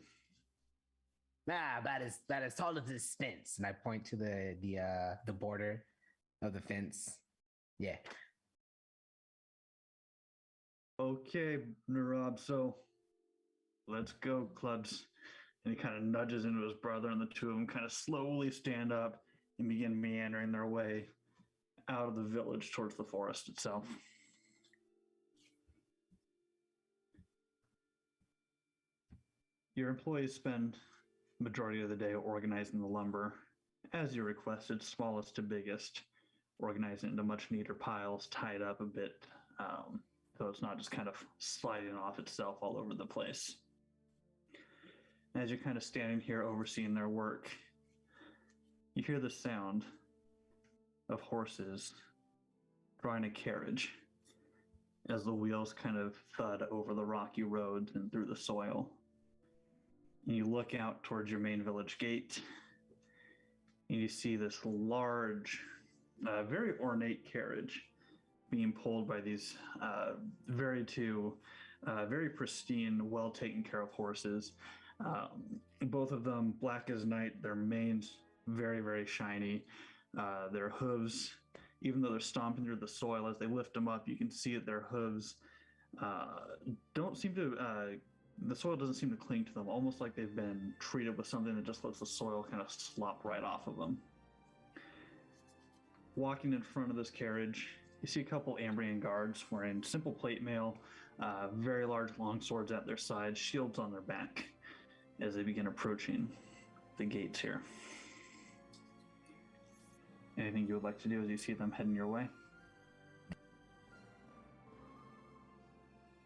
About as tall as this fence. And I point to the border of the fence. Yeah. Okay, Nrobso, let's go, clubs. And he kind of nudges into his brother, and the two of them kind of slowly stand up and begin meandering their way out of the village towards the forest itself. Your employees spend the majority of the day organizing the lumber, as you requested, smallest to biggest, organizing it into much neater piles, tied up a bit, so it's not just kind of sliding off itself all over the place. As you're kind of standing here overseeing their work, you hear the sound of horses drawing a carriage as the wheels kind of thud over the rocky roads and through the soil. And you look out towards your main village gate, and you see this large, very ornate carriage being pulled by these very pristine, well taken care of horses. Both of them black as night, their manes very, very shiny. Their hooves, even though they're stomping through the soil, as they lift them up, you can see that their hooves don't seem to, the soil doesn't seem to cling to them, almost like they've been treated with something that just lets the soil kind of slop right off of them. Walking in front of this carriage, you see a couple Ambrian guards wearing simple plate mail, very large long swords at their sides, shields on their back, as they begin approaching the gates here. Anything you would like to do as you see them heading your way?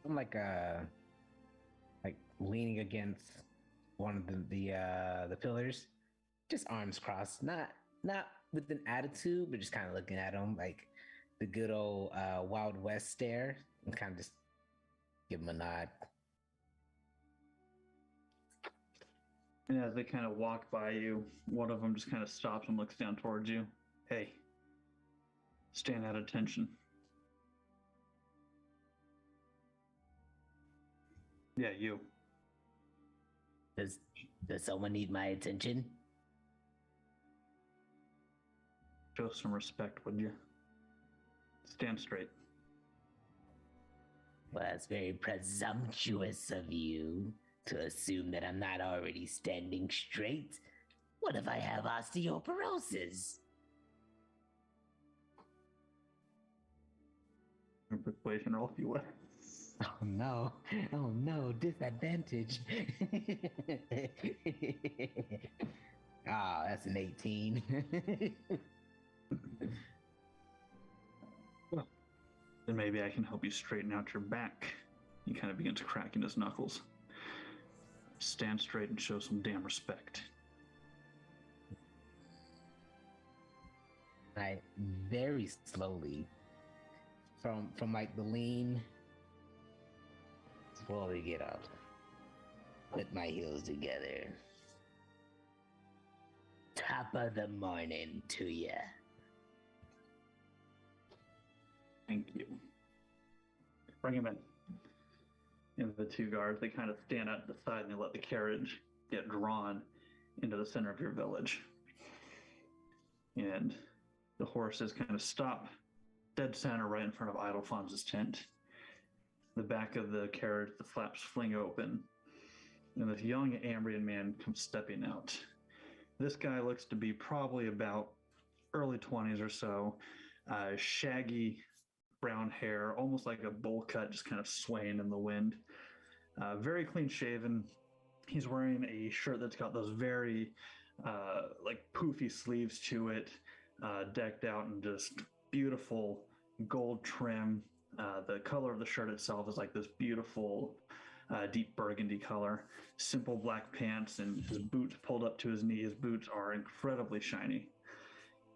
I'm like leaning against one of the pillars, just arms crossed, not with an attitude, but just kind of looking at them like the good old Wild West stare, and kind of just give them a nod. And as they kind of walk by you, one of them just kind of stops and looks down towards you. Hey, stand at attention. Yeah, you. Does someone need my attention? Show some respect, would you? Stand straight. Well, that's very presumptuous of you to assume that I'm not already standing straight. What if I have osteoporosis? Persuasion roll, if you will. Oh no, disadvantage. That's an 18. Well, then maybe I can help you straighten out your back. He kind of begins cracking his knuckles. Stand straight and show some damn respect. I very slowly, from like the lean, slowly get up, put my heels together. Top of the morning to ya. Thank you. Bring him in. And the two guards, they kind of stand out to the side and they let the carriage get drawn into the center of your village. And the horses kind of stop dead center right in front of Idlefon's tent. The back of the carriage, the flaps fling open, and this young Ambrian man comes stepping out. This guy looks to be probably about early 20s or so, shaggy brown hair, almost like a bowl cut, just kind of swaying in the wind. Very clean shaven. He's wearing a shirt that's got those very like poofy sleeves to it, decked out in just beautiful gold trim. The color of the shirt itself is like this beautiful deep burgundy color. Simple black pants, and his boots pulled up to his knee. His boots are incredibly shiny.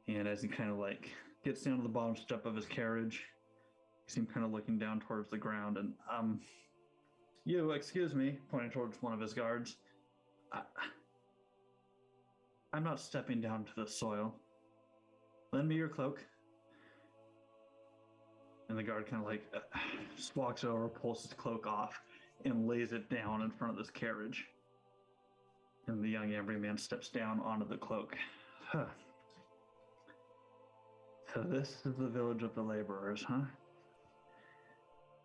And as he kind of like gets down to the bottom step of his carriage, you see him kind of looking down towards the ground, and you, excuse me, pointing towards one of his guards. I'm not stepping down to the soil. Lend me your cloak. And the guard kind of like just walks over, pulls his cloak off, and lays it down in front of this carriage. And the young Ambria man steps down onto the cloak. Huh. So this is the village of the laborers, huh?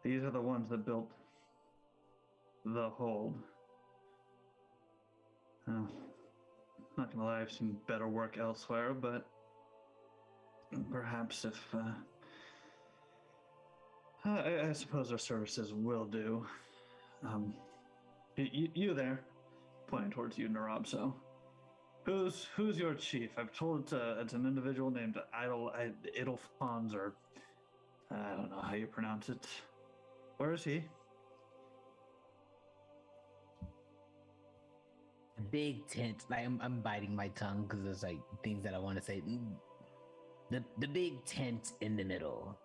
These are the ones that built the hold. Not gonna lie, I've seen better work elsewhere, but perhaps if I suppose our services will do. You there, pointing towards you, Nrobso. Who's your chief? I've told it's an individual named Idelfons, or I don't know how you pronounce it. Where is he? Big tent. Like I'm biting my tongue because there's like things that I want to say. The big tent in the middle.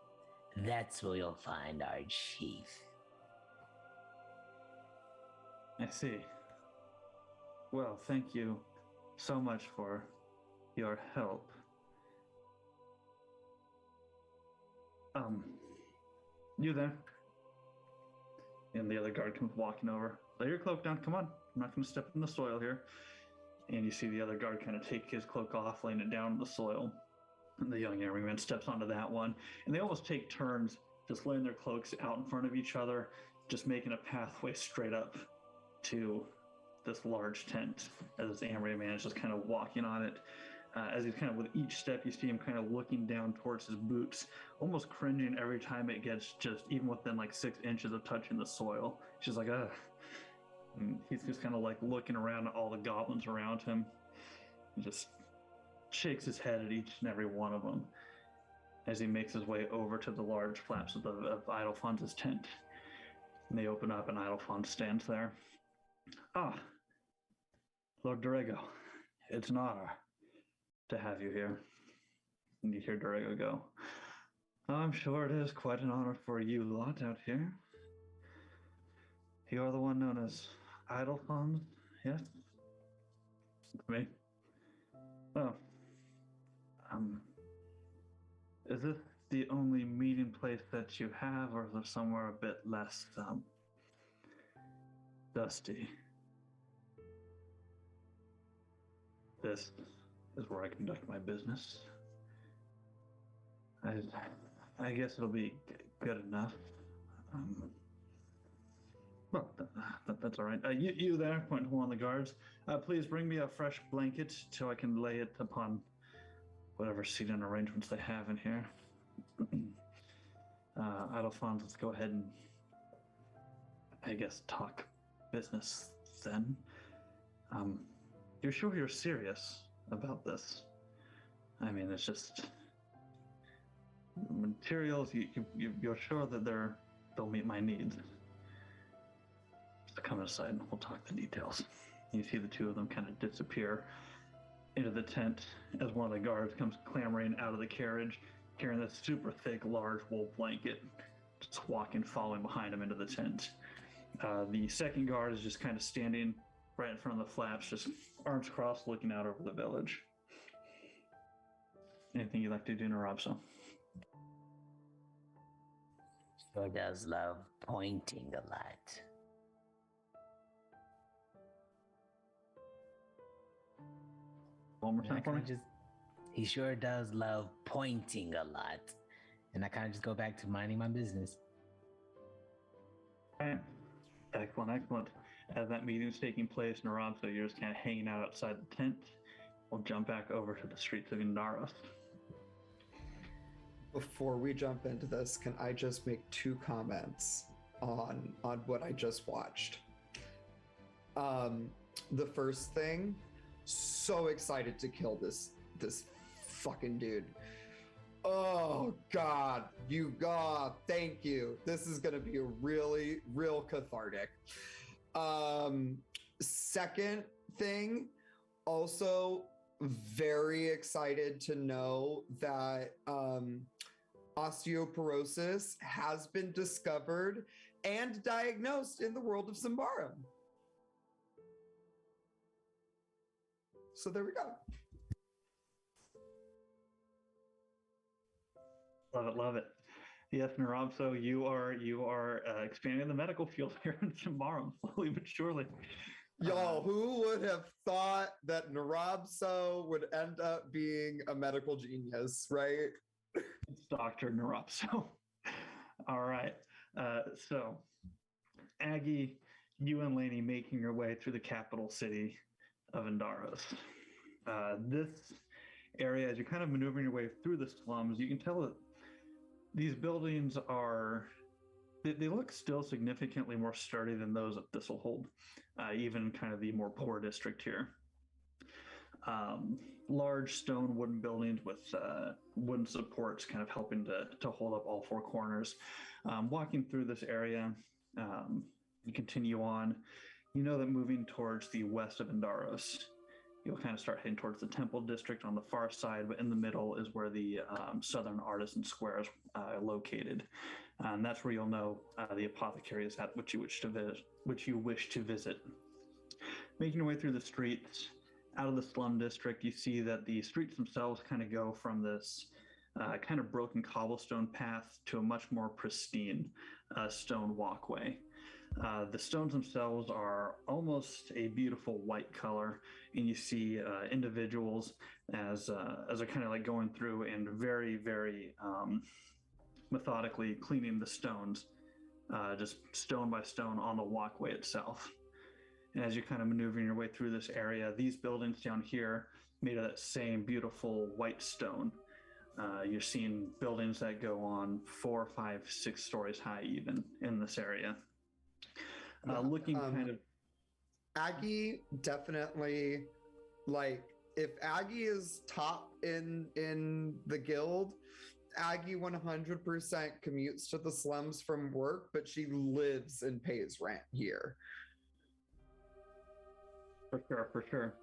That's where you'll find our chief. I see. Well, thank you so much for your help. You there? And the other guard comes walking over. Lay your cloak down, come on. I'm not going to step in the soil here. And you see the other guard kind of take his cloak off, laying it down in the soil. And the young Ambria man steps onto that one. And they almost take turns just laying their cloaks out in front of each other, just making a pathway straight up to this large tent as this Ambria man is just kind of walking on it. As he's kind of, with each step, you see him kind of looking down towards his boots, almost cringing every time it gets just even within like 6 inches of touching the soil. He's just like, ugh. And he's just kind of like looking around at all the goblins around him. He just shakes his head at each and every one of them as he makes his way over to the large flaps of Idelfons' tent. And they open up and Idelfons stands there. Ah, Lord Dorego, it's an honor to have you here. And you hear Dorego go, I'm sure it is quite an honor for you lot out here. You are the one known as Idelfons, yes? It's me. Oh. Is this the only meeting place that you have, or is there somewhere a bit less, dusty? This is where I conduct my business. I guess it'll be good enough. Well, that's all right. You there, pointing to one of the guards. Please bring me a fresh blanket so I can lay it upon whatever seating arrangements they have in here. Idelfons, let's go ahead and, I guess, talk business then. You're sure you're serious about this? I mean, it's just materials. You're sure that they'll meet my needs? Just come aside and we'll talk the details. You see the two of them kind of disappear into the tent as one of the guards comes clambering out of the carriage, carrying this super thick, large wool blanket, just walking, following behind him into the tent. The second guard is just kind of standing right in front of the flaps, just arms crossed, looking out over the village. Anything you'd like to do, Nrobso? Sure does love pointing a lot. One more time for me? He sure does love pointing a lot. And I kind of just go back to minding my business. Okay. Excellent. As that meeting is taking place, Nrobso, you're just kind of hanging out outside the tent. We'll jump back over to the streets of Gendaros. Before we jump into this, can I just make 2 comments on what I just watched? The first thing, so excited to kill this fucking dude. Oh God, thank you. This is gonna be a real cathartic. Second thing, also very excited to know that osteoporosis has been discovered and diagnosed in the world of Symbaroum. So there we go. Love it. Yes, Nrobso, you are expanding the medical field here in Symbaroum, slowly but surely. Y'all, who would have thought that Nrobso would end up being a medical genius, right? It's Dr. Nrobso. All right. So, Aggie, you and Lainey making your way through the capital city of Gendaros. This area, as you're kind of maneuvering your way through the slums, you can tell that these buildings they look still significantly more sturdy than those of Thistlehold, even kind of the more poor district here. Large stone wooden buildings with wooden supports kind of helping to hold up all four corners. Walking through this area, you continue on. You know that moving towards the west of Gendaros, you'll kind of start heading towards the temple district on the far side, but in the middle is where the southern artisan square is located. And that's where you'll know the apothecary is at, which you wish to visit. Making your way through the streets, out of the slum district, you see that the streets themselves kind of go from this kind of broken cobblestone path to a much more pristine stone walkway. The stones themselves are almost a beautiful white color, and you see individuals as they're kind of like going through and very, very methodically cleaning the stones, just stone by stone on the walkway itself. And as you're kind of maneuvering your way through this area, these buildings down here made of that same beautiful white stone. You're seeing buildings that go on 4, 5, 6 stories high even in this area. Looking kind of... Aggie definitely, like, if Aggie is top in the guild, Aggie 100% commutes to the slums from work, but she lives and pays rent here. For sure.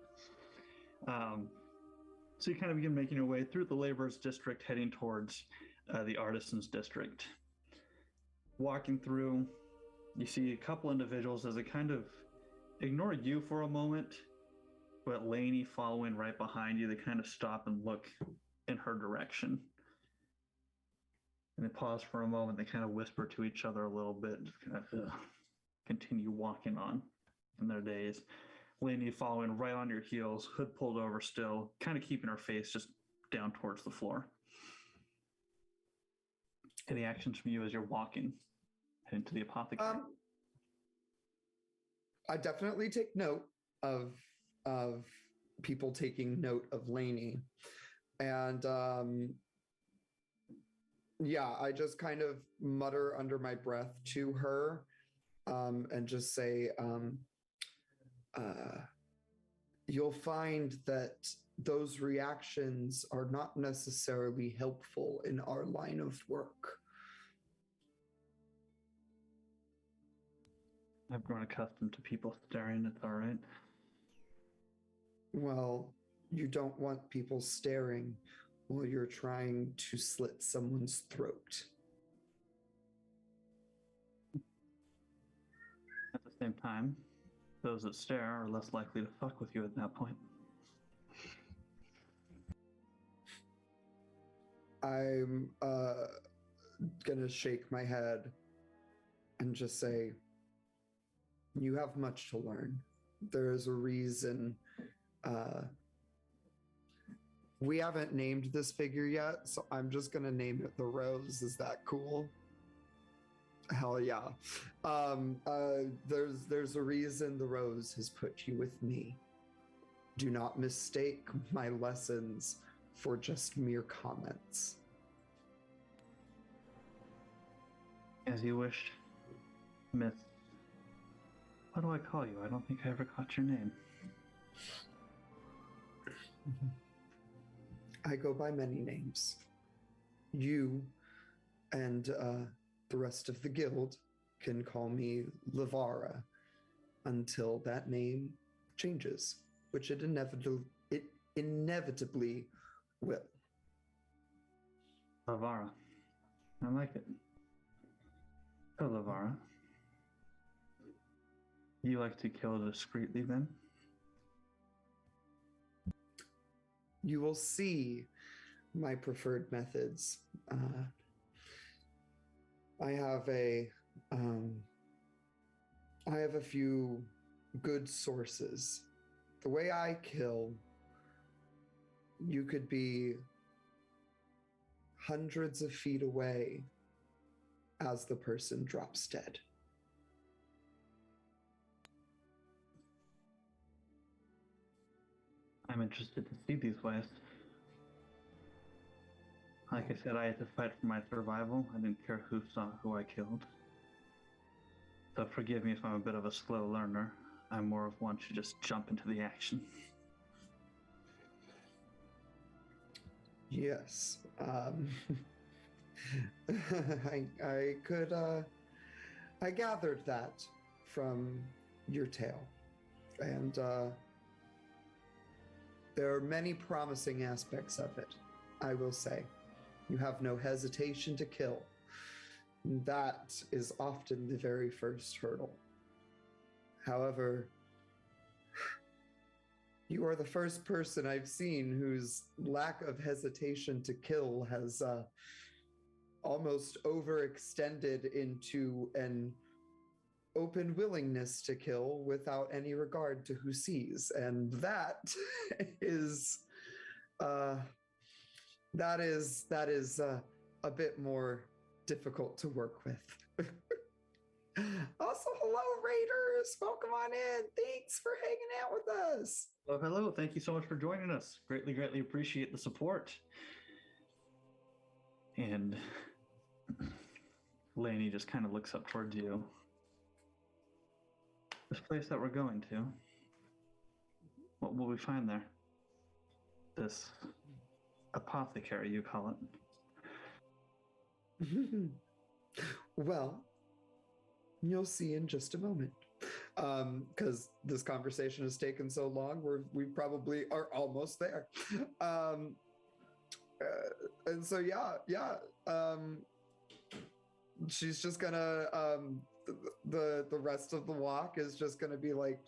So you kind of begin making your way through the laborers district, heading towards the artisans district. Walking through, you see a couple individuals as they kind of ignore you for a moment, but Lainey following right behind you, they kind of stop and look in her direction. And they pause for a moment, they kind of whisper to each other a little bit, just kind of continue walking on in their days. Lainey following right on your heels, hood pulled over still, kind of keeping her face just down towards the floor. Any actions from you as you're walking into the apothecary? I definitely take note of people taking note of Lainey. And yeah, I just kind of mutter under my breath to her and just say, you'll find that those reactions are not necessarily helpful in our line of work. I've grown accustomed to people staring, it's all right. Well, you don't want people staring while you're trying to slit someone's throat. At the same time, those that stare are less likely to fuck with you at that point. I'm gonna shake my head and just say, you have much to learn. There is a reason. We haven't named this figure yet, so I'm just gonna name it the Rose. Is that cool? Hell yeah. There's a reason the Rose has put you with me. Do not mistake my lessons for just mere comments. As you wish, Miss. What do I call you? I don't think I ever caught your name. I go by many names. You and the rest of the guild can call me Lavara until that name changes, which it inevitably will. Lavara. I like it. So, Lavara, you like to kill discreetly then? You will see my preferred methods. I have a few good sources. The way I kill, you could be hundreds of feet away as the person drops dead. I'm interested to see these ways. Like I said, I had to fight for my survival. I didn't care who saw who I killed. So forgive me if I'm a bit of a slow learner. I'm more of one to just jump into the action. Yes. I gathered that from your tale. And there are many promising aspects of it, I will say. You have no hesitation to kill. That is often the very first hurdle. However, you are the first person I've seen whose lack of hesitation to kill has almost overextended into an open willingness to kill without any regard to who sees. And that is a bit more difficult to work with. Also, hello, Raiders. Welcome on in. Thanks for hanging out with us. Well, hello. Thank you so much for joining us. Greatly, greatly appreciate the support. And Lainey just kind of looks up towards you. This place that we're going to, what will we find there? This apothecary, you call it. Well, you'll see in just a moment. Because this conversation has taken so long, we probably are almost there. And so, she's just gonna, the rest of the walk is just gonna be like,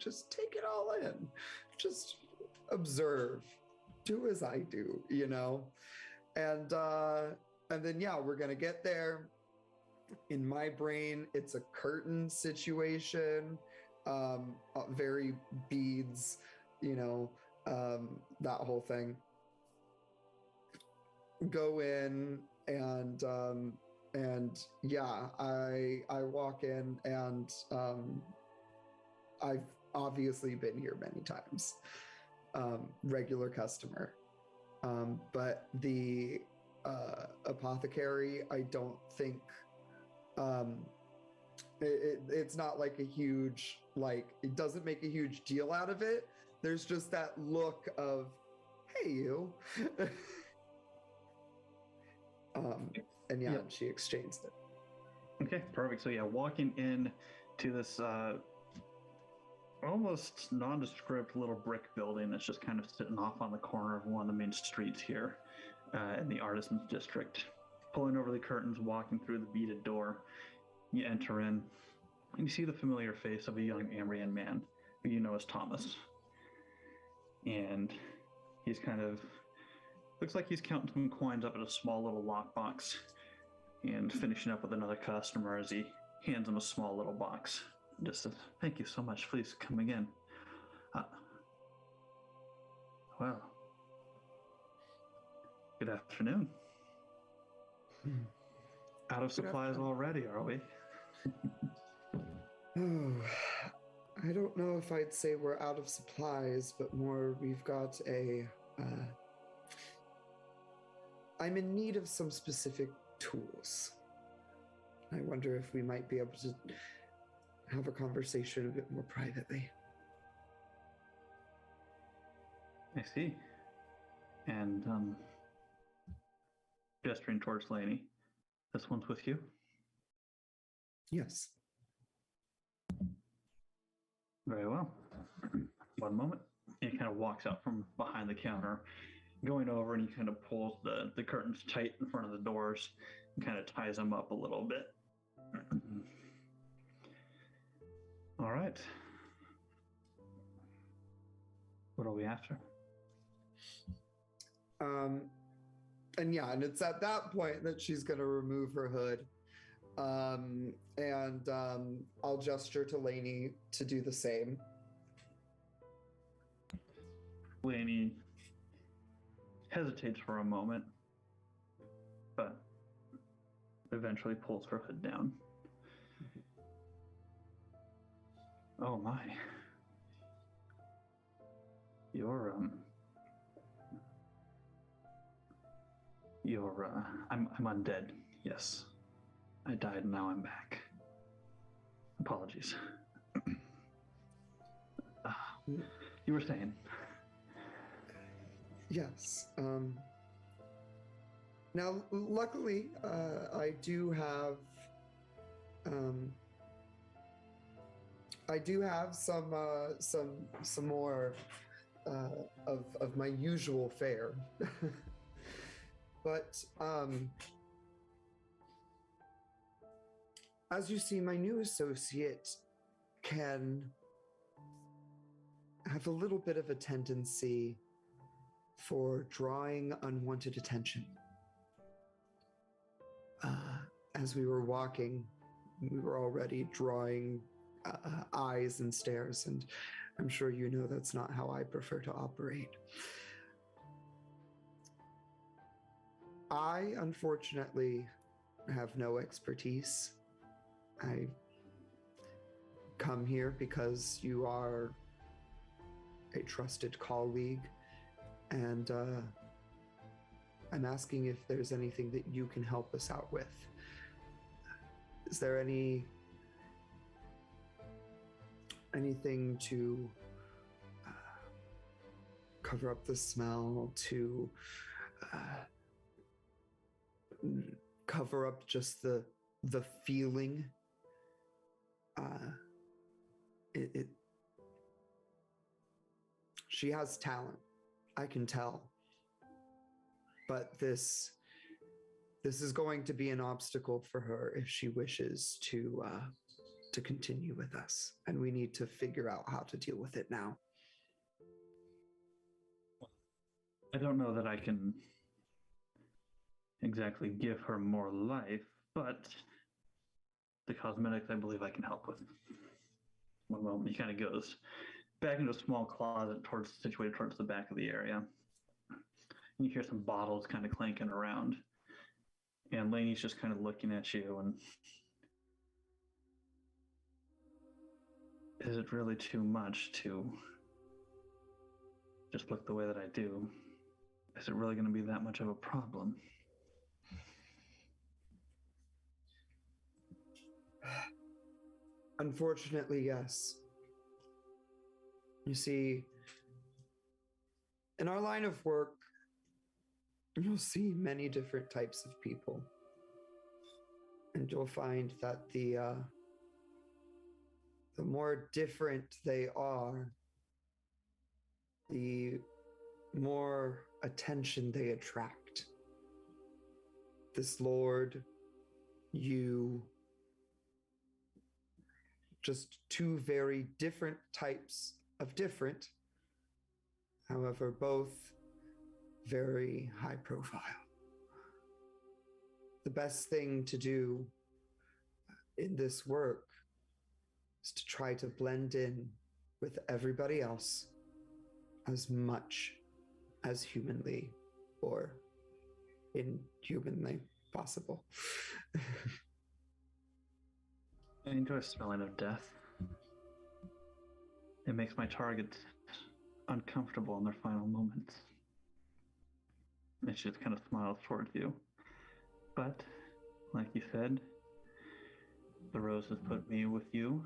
just take it all in. Just observe. Do as I do, you know? And then, we're gonna get there. In my brain, it's a curtain situation, very beads, that whole thing. Go in and I walk in and I've obviously been here many times, regular customer, but the apothecary, I don't think. It's not like a huge, it doesn't make a huge deal out of it. There's just that look of, hey, you. And she exchanged it. Okay, perfect. So walking in to this almost nondescript little brick building that's just kind of sitting off on the corner of one of the main streets here in the Artisans District. Pulling over the curtains, walking through the beaded door, you enter in, and you see the familiar face of a young Ambrian man, who you know as Thomas. And he's looks like he's counting some coins up in a small little lockbox, and finishing up with another customer as he hands him a small little box. Just says, "Thank you so much, please come again." Well, good afternoon. Out of supplies already, are we? Oh, I don't know if I'd say we're out of supplies, but more we've got I'm in need of some specific tools. I wonder if we might be able to have a conversation a bit more privately. I see. And, gesturing towards Lainey, this one's with you? Yes. Very well. One moment. He kind of walks out from behind the counter, going over, and he kind of pulls the curtains tight in front of the doors and kind of ties them up a little bit. All right. What are we after? And it's at that point that she's going to remove her hood And I'll gesture to Lainey to do the same. Lainey hesitates for a moment, but eventually pulls her hood down. Oh my. You're I'm undead. Yes. I died and now I'm back. Apologies. You were saying? Yes. Now, luckily, I do have some more of my usual fare, but as you see, my new associate can have a little bit of a tendency for drawing unwanted attention. As we were walking, we were already drawing eyes and stares, and I'm sure you know that's not how I prefer to operate. I, unfortunately, have no expertise. I come here because you are a trusted colleague, and I'm asking if there's anything that you can help us out with. Is there anything to cover up the smell, to cover up just the feeling? She has talent, I can tell, but this is going to be an obstacle for her if she wishes to continue with us, and we need to figure out how to deal with it now. I don't know that I can exactly give her more life, but the cosmetics I believe I can help with. One moment, he kind of goes back into a small closet situated towards the back of the area. And you hear some bottles kind of clanking around. And Lainey's just kind of looking at you, and is it really too much to just look the way that I do? Is it really going to be that much of a problem? Unfortunately, yes. You see, in our line of work, you'll see many different types of people. And you'll find that the more different they are, the more attention they attract. This lord, you, just two very different types of different, however, both very high profile. The best thing to do in this work is to try to blend in with everybody else as much as humanly or inhumanly possible. I enjoy smelling of death. It makes my targets uncomfortable in their final moments. And she just kind of smiles towards you. But, like you said, the rose has put me with you,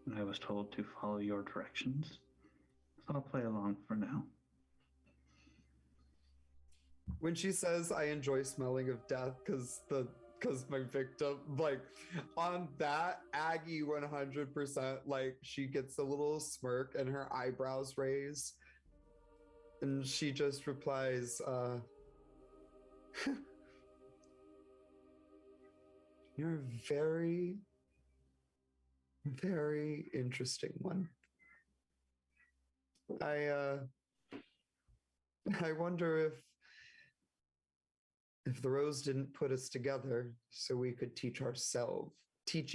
and I was told to follow your directions. So I'll play along for now. When she says, I enjoy smelling of death because my victim, like, on that, Aggie 100%, like, she gets a little smirk and her eyebrows raise. And she just replies, you're a very, very interesting one. I wonder if the rose didn't put us together so we could teach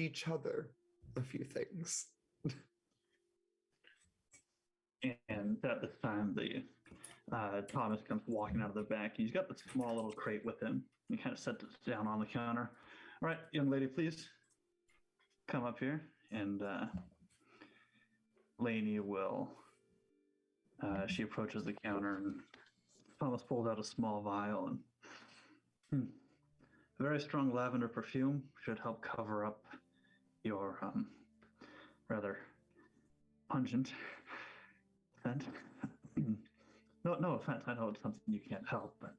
each other a few things. And at this time, Thomas comes walking out of the back. He's got the small little crate with him. He kind of sets it down on the counter. All right, young lady, please come up here. And Lainey will, she approaches the counter, and Thomas pulls out a small vial. And a very strong lavender perfume should help cover up your rather pungent scent. No offense. I know it's something you can't help, but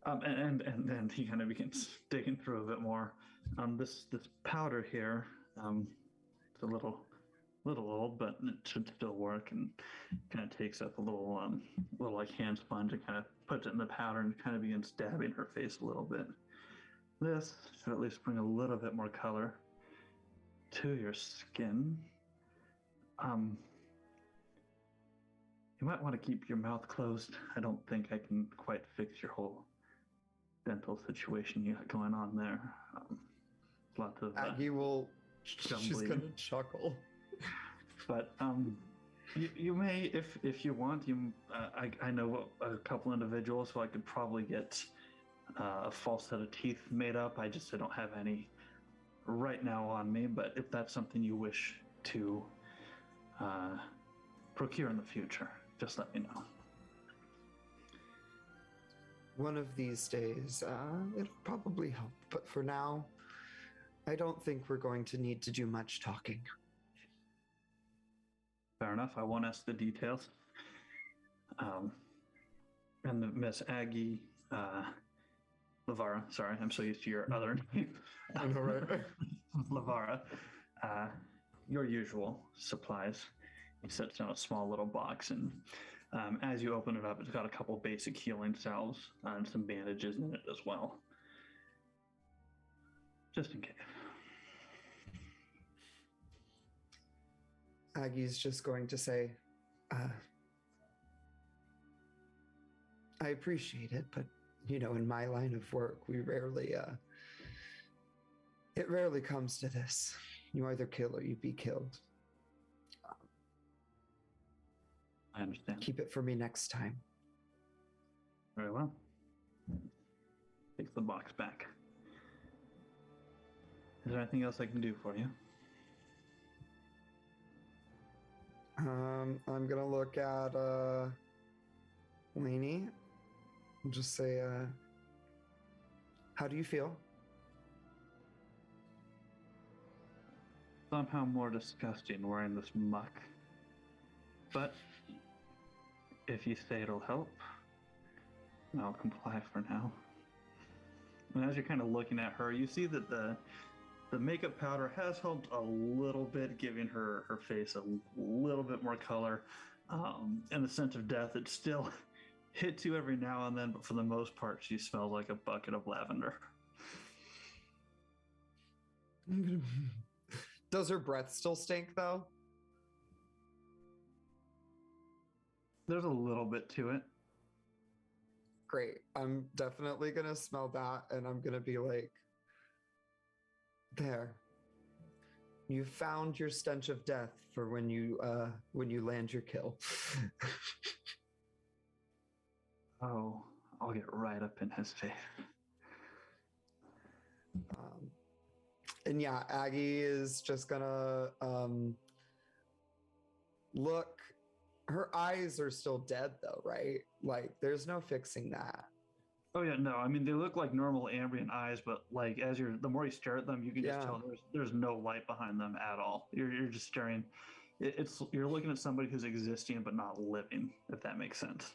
and then he kind of begins digging through a bit more. This powder here, it's a little old, but it should still work. And kind of takes up a little like hand sponge and kind of puts it in the powder and kind of begins dabbing her face a little bit. This should at least bring a little bit more color to your skin. You might want to keep your mouth closed. I don't think I can quite fix your whole dental situation you got going on there. Lots of Aggie she's gonna chuckle. But you may, if you want, I know a couple individuals who I could probably get a false set of teeth made up. I don't have any right now on me, but if that's something you wish to procure in the future, just let me know. One of these days, it'll probably help, but for now, I don't think we're going to need to do much talking. Fair enough. I won't ask the details. And Miss Aggie Lavara, sorry, I'm so used to your other name. I know, right? Lavara, your usual supplies. He sets down a small little box, and as you open it up, it's got a couple basic healing salves and some bandages in it as well. Just in case. Aggie's just going to say, I appreciate it, but, in my line of work, we rarely, it rarely comes to this. You either kill or you be killed. I understand. Keep it for me next time. Very well. Takes the box back. Is there anything else I can do for you? I'm gonna look at Lainey and just say, how do you feel? Somehow more disgusting wearing this muck. But if you say it'll help, I'll comply for now. And as you're kind of looking at her, you see that the makeup powder has helped a little bit, giving her face a little bit more color. And the scent of death, it still hits you every now and then, but for the most part, she smells like a bucket of lavender. Does her breath still stink, though? There's a little bit to it. Great. I'm definitely going to smell that, and I'm going to be like, there. You found your stench of death for when you land your kill. Oh, I'll get right up in his face. And yeah, Aggie is just gonna look. Her eyes are still dead though, right? Like, there's no fixing that. Oh yeah, no. I mean, they look like normal Ambrian eyes, but like the more you stare at them, you can just tell there's no light behind them at all. You're just staring. You're looking at somebody who's existing but not living, if that makes sense.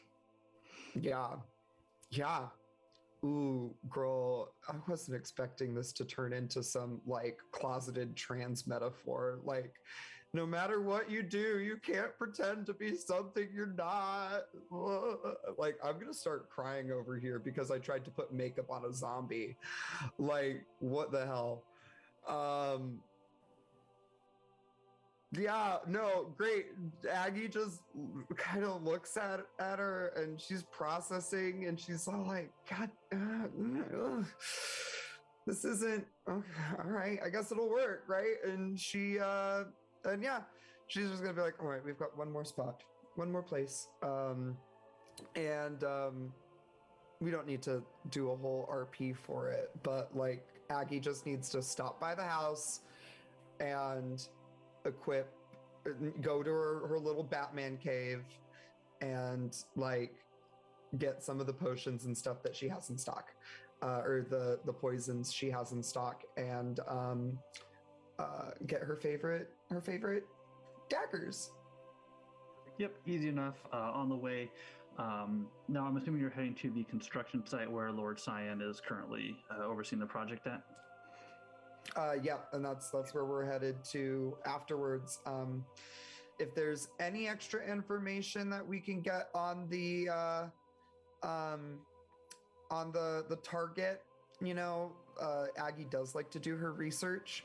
Yeah. Ooh, girl, I wasn't expecting this to turn into some like closeted trans metaphor. Like, no matter what you do, you can't pretend to be something you're not. Like, I'm gonna start crying over here because I tried to put makeup on a zombie. Like, what the hell? Yeah, no, great. Aggie just kind of looks at her and she's processing and she's all like, God, this isn't okay, all right. I guess it'll work, right? And and yeah, she's just gonna be like, all right, we've got one more spot, one more place. And we don't need to do a whole RP for it, but like Aggie just needs to stop by the house and go to her little Batman cave and like get some of the potions and stuff that she has in stock, or the poisons she has in stock, and get her favorite daggers. Yep, easy enough. On the way. Now, I'm assuming you're heading to the construction site where Lord Cyan is currently overseeing the project at. Yeah, and that's where we're headed to afterwards. If there's any extra information that we can get on the target, Aggie does like to do her research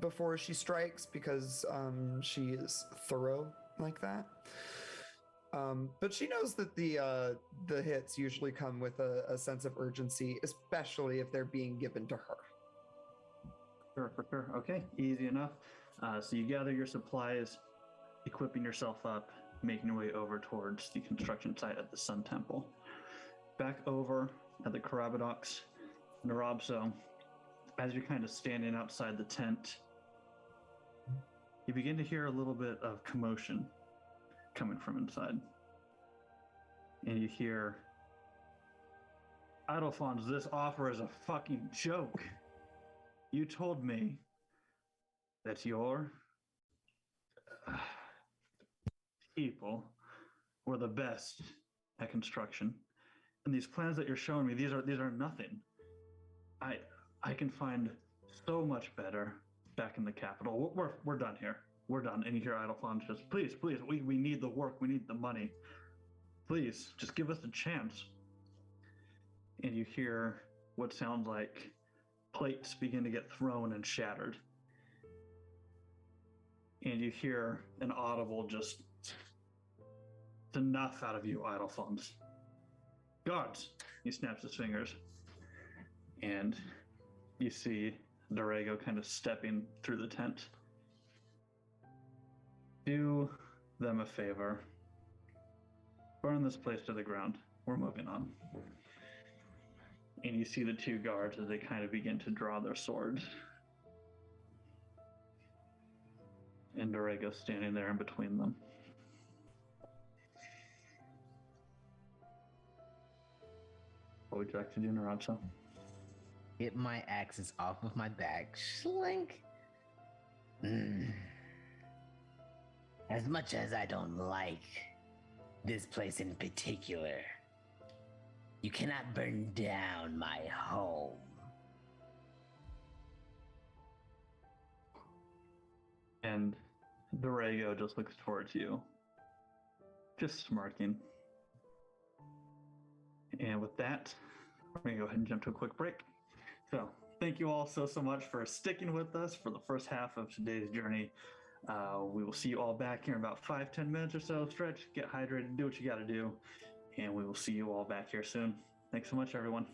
before she strikes because she is thorough like that. But she knows that the hits usually come with a sense of urgency, especially if they're being given to her. Sure, for sure. Okay, easy enough. So you gather your supplies, equipping yourself up, making your way over towards the construction site at the Sun Temple. Back over at the Carabinox, Nrobso, as you're kind of standing outside the tent, you begin to hear a little bit of commotion coming from inside. And you hear, Idlefonds, this offer is a fucking joke. You told me that your people were the best at construction, and these plans that you're showing me, these are nothing. I can find so much better back in the capital. We're done here. We're done. And you hear Idlefonds just, please, we need the work. We need the money. Please, just give us a chance. And you hear what sounds like plates begin to get thrown and shattered. And you hear an audible just, it's enough out of you, Idlefonds. Guards! He snaps his fingers. And you see Dorego kind of stepping through the tent. Do them a favor. Burn this place to the ground. We're moving on. And you see the two guards as they kind of begin to draw their swords. And Dorego standing there in between them. What would you like to do, Nrobso? Get my axes off of my back. Slink. As much as I don't like this place in particular, you cannot burn down my home. And Dorego just looks towards you, just smirking. And with that, we're going to go ahead and jump to a quick break. So, thank you all so much for sticking with us for the first half of today's journey. We will see you all back here in about 5-10 minutes or so. Stretch, get hydrated, do what you got to do, and we will see you all back here soon. Thanks so much, everyone.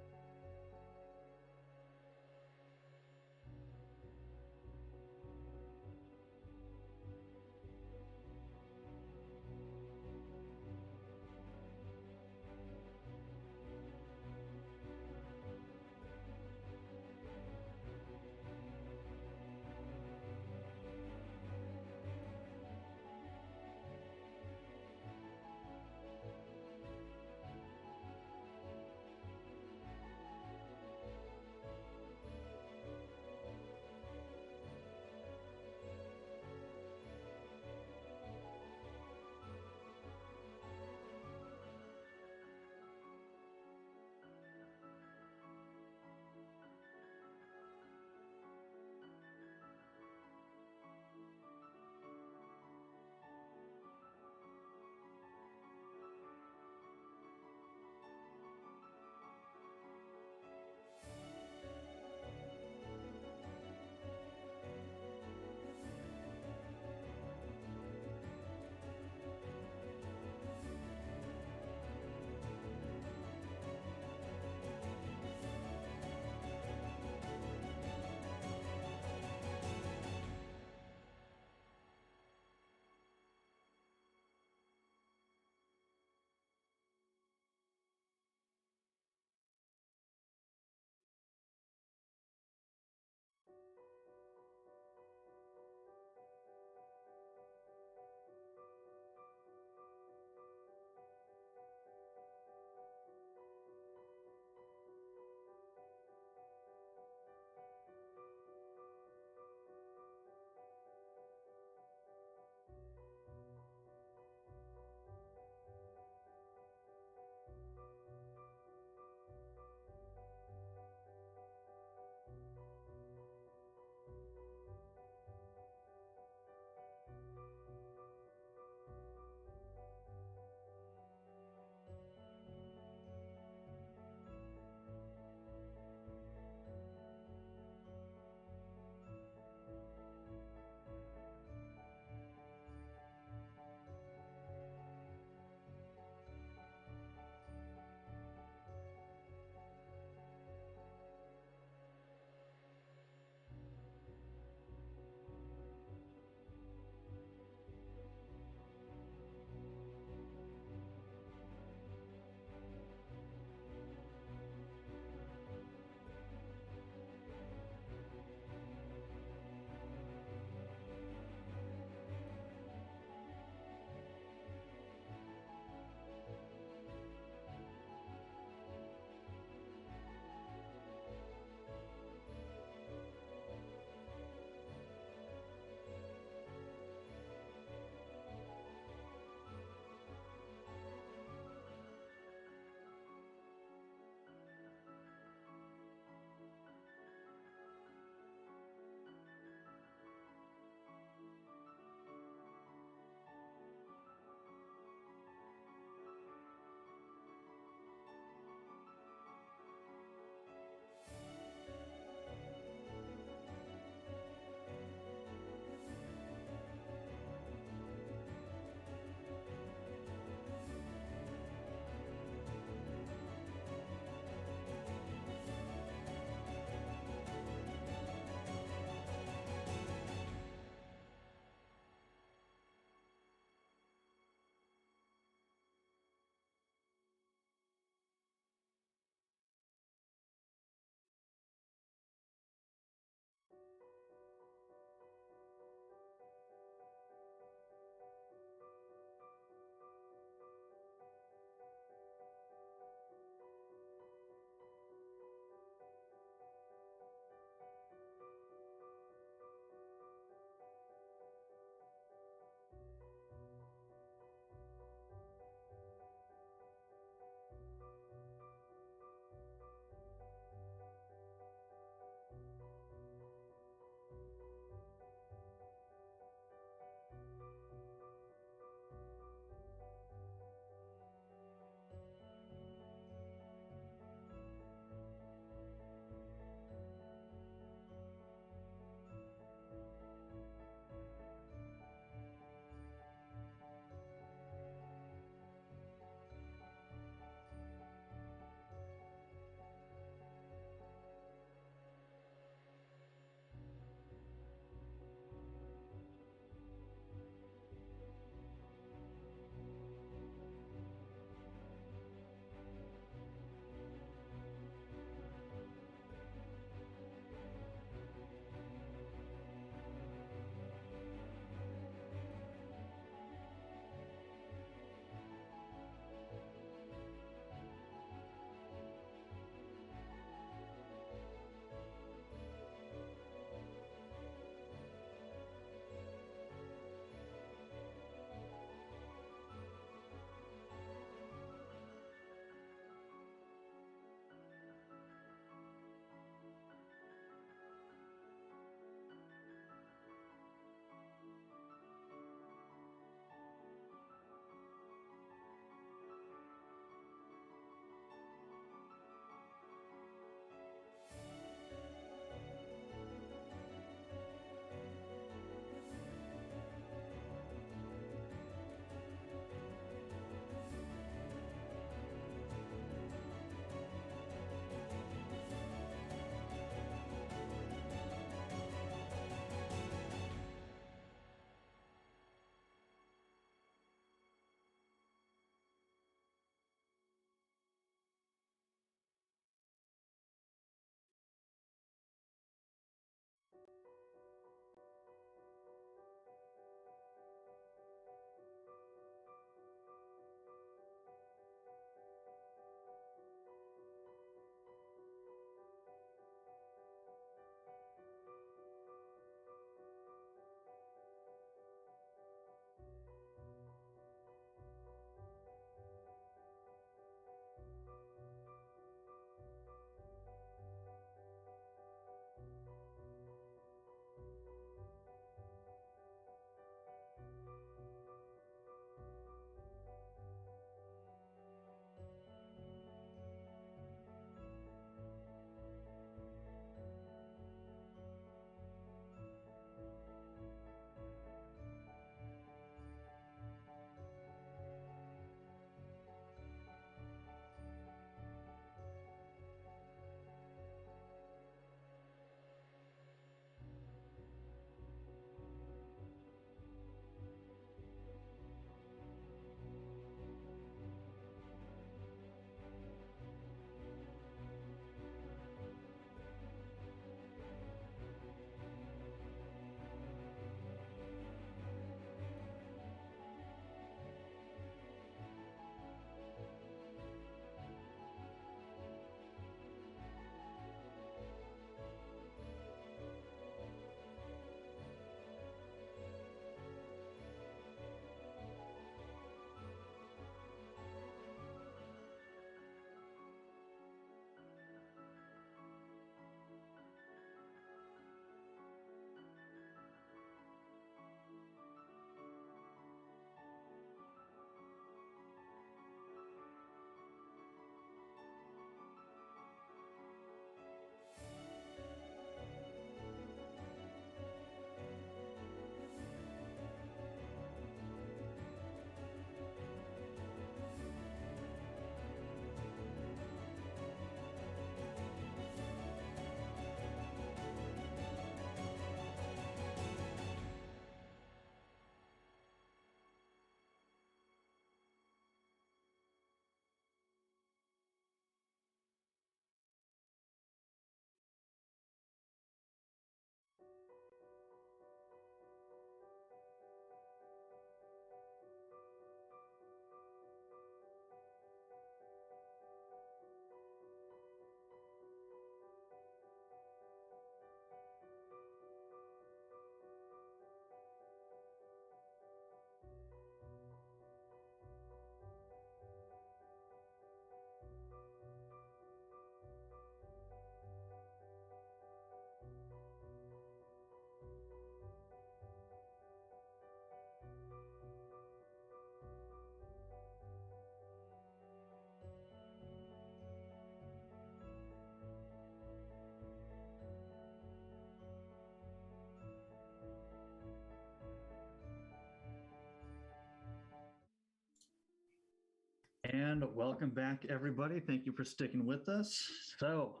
And welcome back, everybody. Thank you for sticking with us. So,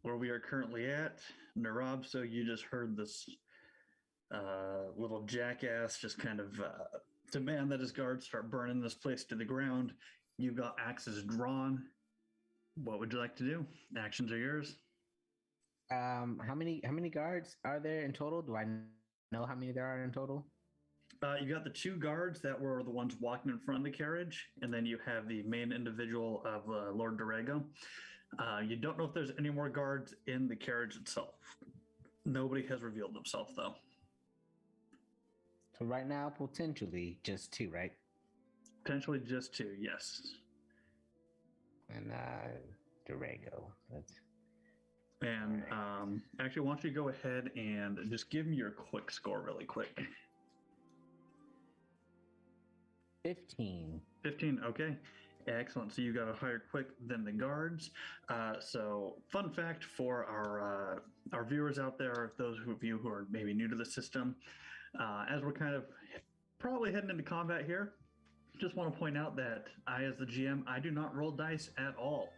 where we are currently at, Nrobso, you just heard this little jackass just kind of demand that his guards start burning this place to the ground. You've got axes drawn. What would you like to do? Actions are yours. How many guards are there in total? Do I know how many there are in total? You got the two guards that were the ones walking in front of the carriage, and then you have the main individual of Lord Dorego. You don't know if there's any more guards in the carriage itself. Nobody has revealed themselves, though. So right now, potentially just two, right? Potentially just two, yes. And Dorego. And actually, why don't you go ahead and just give me your quick score really quick. 15. 15, okay. Excellent. So you got a higher quick than the guards. So fun fact for our viewers out there, those of you who are maybe new to the system, as we're kind of probably heading into combat here, just want to point out that I, as the GM, I do not roll dice at all.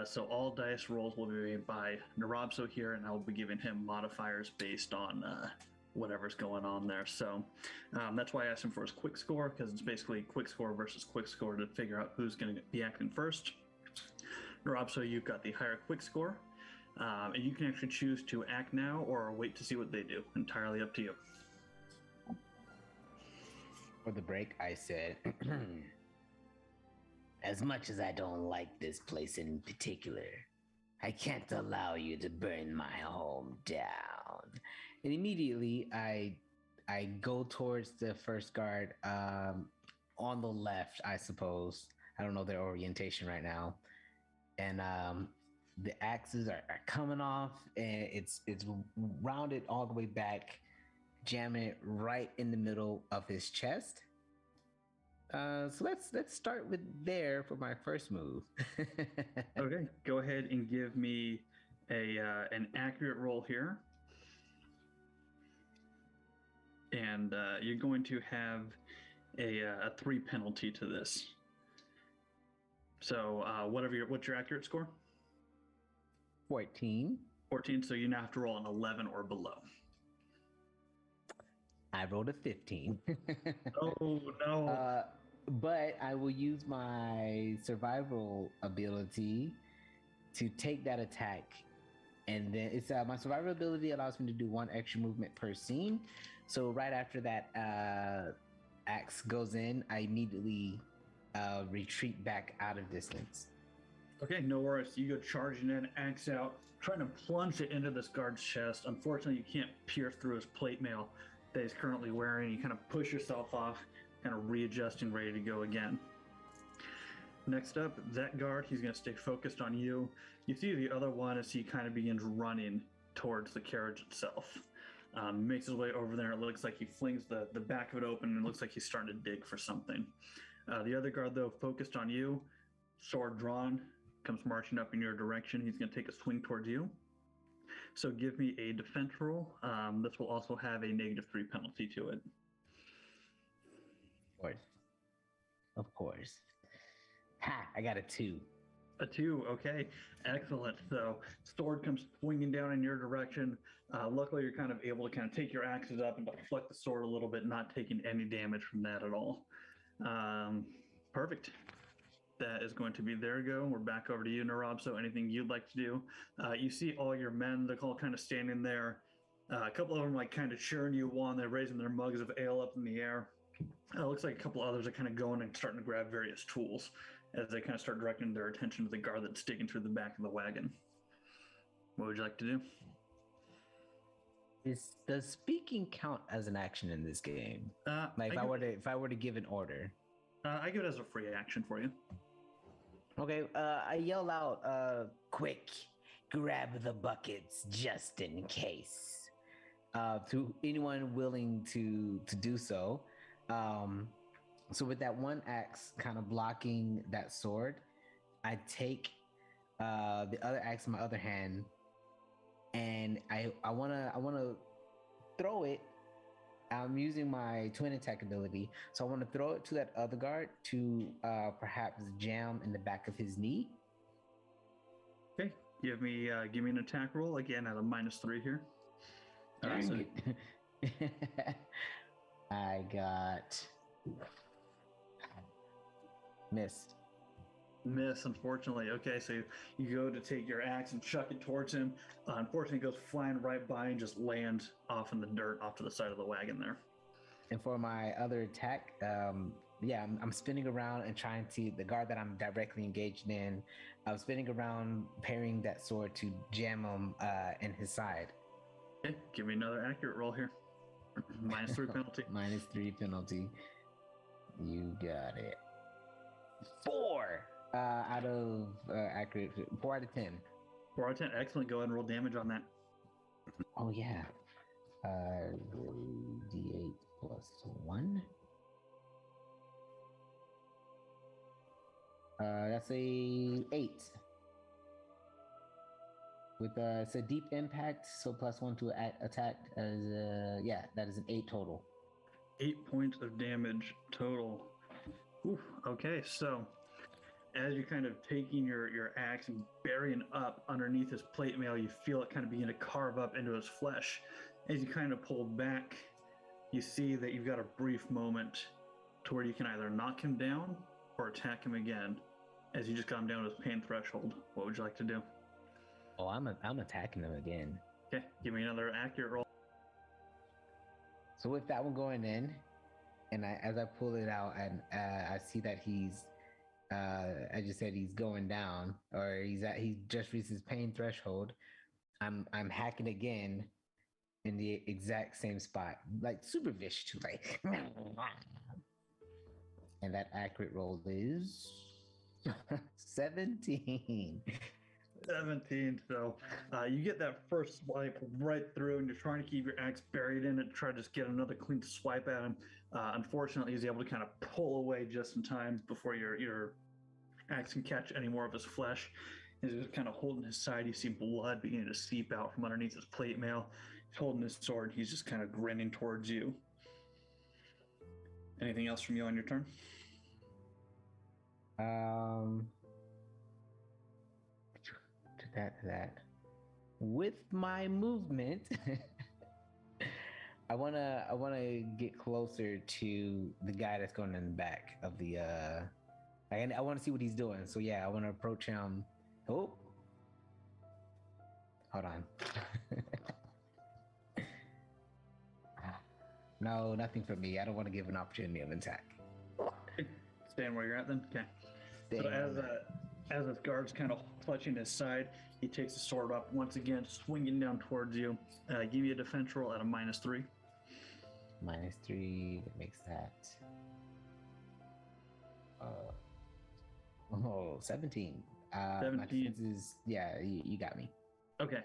So all dice rolls will be made by Nrobso here, and I will be giving him modifiers based on whatever's going on there. So that's why I asked him for his quick score, because it's basically quick score versus quick score to figure out who's going to be acting first. Nrobso, you've got the higher quick score, and you can actually choose to act now or wait to see what they do. Entirely up to you. For the break, I said, as much as I don't like this place in particular, I can't allow you to burn my home down. And immediately, I go towards the first guard on the left, I suppose. I don't know their orientation right now. And the axes are coming off, and it's rounded all the way back, jam it right in the middle of his chest. So let's start with there for my first move. Okay, go ahead and give me an accurate roll here. And you're going to have a 3 penalty to this. So what's your accurate score? 14. 14, so you now have to roll an 11 or below. I rolled a 15. Oh, no. But I will use my survival ability to take that attack. And then it's my survival ability allows me to do 1 extra movement per scene. So right after that axe goes in, I immediately retreat back out of distance. Okay, no worries. You go charging in, axe out, trying to plunge it into this guard's chest. Unfortunately, you can't pierce through his plate mail that he's currently wearing. You kind of push yourself off, kind of readjusting, ready to go again. Next up, that guard, he's going to stay focused on you. You see the other one as he kind of begins running towards the carriage itself. Makes his way over there. It looks like he flings the back of it open, and it looks like he's starting to dig for something. The other guard, though, focused on you, sword drawn, comes marching up in your direction. He's going to take a swing towards you. So give me a defense roll. This will also have a -3 penalty to it. Of course. Ha! I got a 2. A 2, okay. Excellent. So sword comes swinging down in your direction. Luckily, you're kind of able to kind of take your axes up and deflect the sword a little bit, not taking any damage from that at all. Perfect. That is going to be their go. We're back over to you, Nrobso. Anything you'd like to do? You see all your men, they're all kind of standing there. A couple of them like kind of cheering you on. They're raising their mugs of ale up in the air. It looks like a couple others are kind of going and starting to grab various tools as they kind of start directing their attention to the guard that's digging through the back of the wagon. What would you like to do? Does speaking count as an action in this game? If I were to give an order. I give it as a free action for you. Okay, I yell out, quick, grab the buckets just in case. To anyone willing to do so. So with that one axe kind of blocking that sword, I take the other axe in my other hand, and I wanna throw it I'm using my twin attack ability, so I want to throw it to that other guard to perhaps jam in the back of his knee. Okay, give me an attack roll again at a -3 here. Dang it. I got missed. Miss, unfortunately. Okay, so you go to take your axe and chuck it towards him. Unfortunately, it goes flying right by and just lands off in the dirt off to the side of the wagon there. And for my other attack, I'm spinning around and trying to, the guard that I'm directly engaged in, I'm spinning around, parrying that sword to jam him in his side. Okay, give me another accurate roll here. -3 penalty. -3 penalty. You got it. 4 out of accurate. 4 out of 10. 4 out of 10. Excellent. Go ahead and roll damage on that. Oh yeah. D8 plus 1. That's a 8. With it's a deep impact, so +1 to attack. As that is an 8 total. 8 points of damage total. Ooh, okay, so as you're kind of taking your axe and burying up underneath his plate mail, you feel it kind of begin to carve up into his flesh. As you kind of pull back, you see that you've got a brief moment to where you can either knock him down or attack him again. As you just got him down to his pain threshold, what would you like to do? Oh, I'm attacking him again. Okay, give me another accurate roll. So with that one going in, and as I pull it out, and I see that he's, I just said he's going down, or he just reached his pain threshold. I'm hacking again in the exact same spot, like super vicious, like. And that accurate roll is 17. 17. So you get that first swipe right through, and you're trying to keep your axe buried in it, try to just get another clean swipe at him. Unfortunately, he's able to kind of pull away just in time before your axe can catch any more of his flesh. He's just kind of holding his side. You see blood beginning to seep out from underneath his plate mail. He's holding his sword. He's just kind of grinning towards you. Anything else from you on your turn? That with my movement, I wanna get closer to the guy that's going in the back of the I want to see what he's doing. So yeah, I want to approach him. Oh, hold on. No, nothing for me. I don't want to give an opportunity of attack. Stand where you're at then. Okay. So as this guard's kind of clutching his side, he takes the sword up once again, swinging down towards you. Give me a defense roll at a -3. -3, that makes that 17. 17. My defense is, yeah, you got me. Okay.